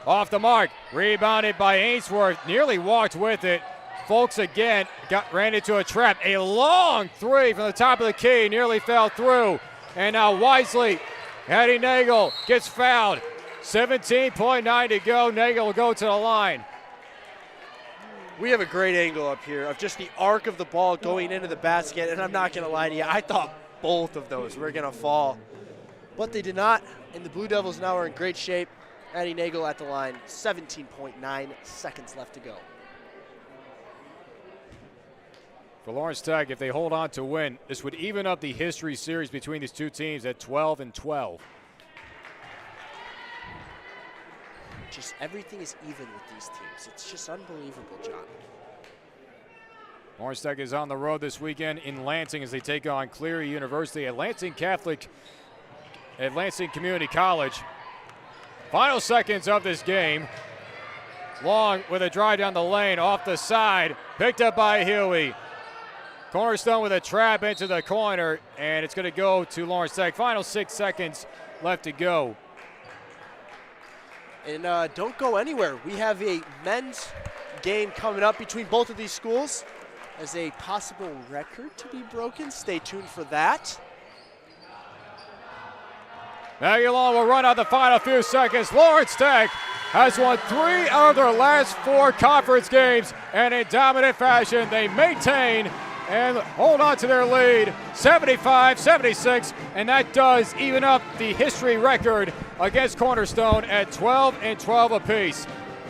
Off the mark. Rebounded by Ainsworth. Nearly walked with it. Folks again ran into a trap. A long three from the top of the key. Nearly fell through. And now Wisely, Addie Nagel gets fouled. 17.9 to go. Nagel will go to the line. We have a great angle up here of just the arc of the ball going into the basket. And I'm not going to lie to you, I thought both of those were going to fall. But they did not. And the Blue Devils now are in great shape. Addie Nagel at the line. 17.9 seconds left to go. For Lawrence Tech, if they hold on to win, this would even up the history series between these two teams at 12-12. Just everything is even with these teams. It's just unbelievable, John. Lawrence Tech is on the road this weekend in Lansing as they take on Cleary University at Lansing Community College. Final seconds of this game. Long with a drive down the lane, off the side, picked up by Huey. Cornerstone with a trap into the corner, and it's going to go to Lawrence Tech. Final 6 seconds left to go. And don't go anywhere. We have a men's game coming up between both of these schools as a possible record to be broken. Stay tuned for that. Maggie Long will run out the final few seconds. Lawrence Tech has won 3 out of their last 4 conference games, and in dominant fashion, they maintain and hold on to their lead, 75-76, and that does even up the history record against Cornerstone at 12-12 apiece.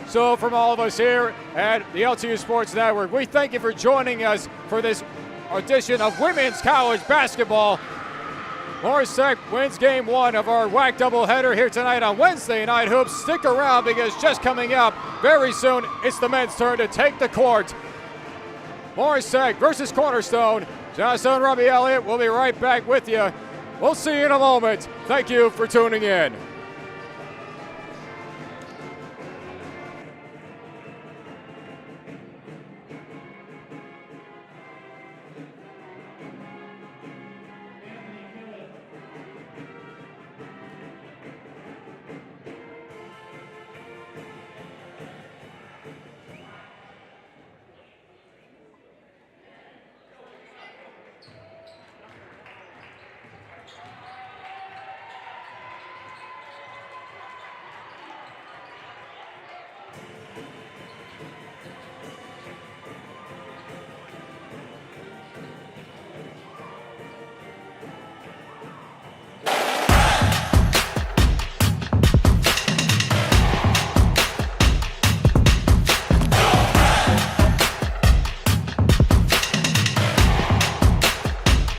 So from all of us here at the LTU Sports Network, we thank you for joining us for this edition of Women's College Basketball. Lawrence Tech wins game 1 of our WAC doubleheader here tonight on Wednesday Night Hoops. Stick around because just coming up very soon, it's the men's turn to take the court. Lawrence Tech versus Cornerstone. Johnson and Robbie Elliott will be right back with you. We'll see you in a moment. Thank you for tuning in.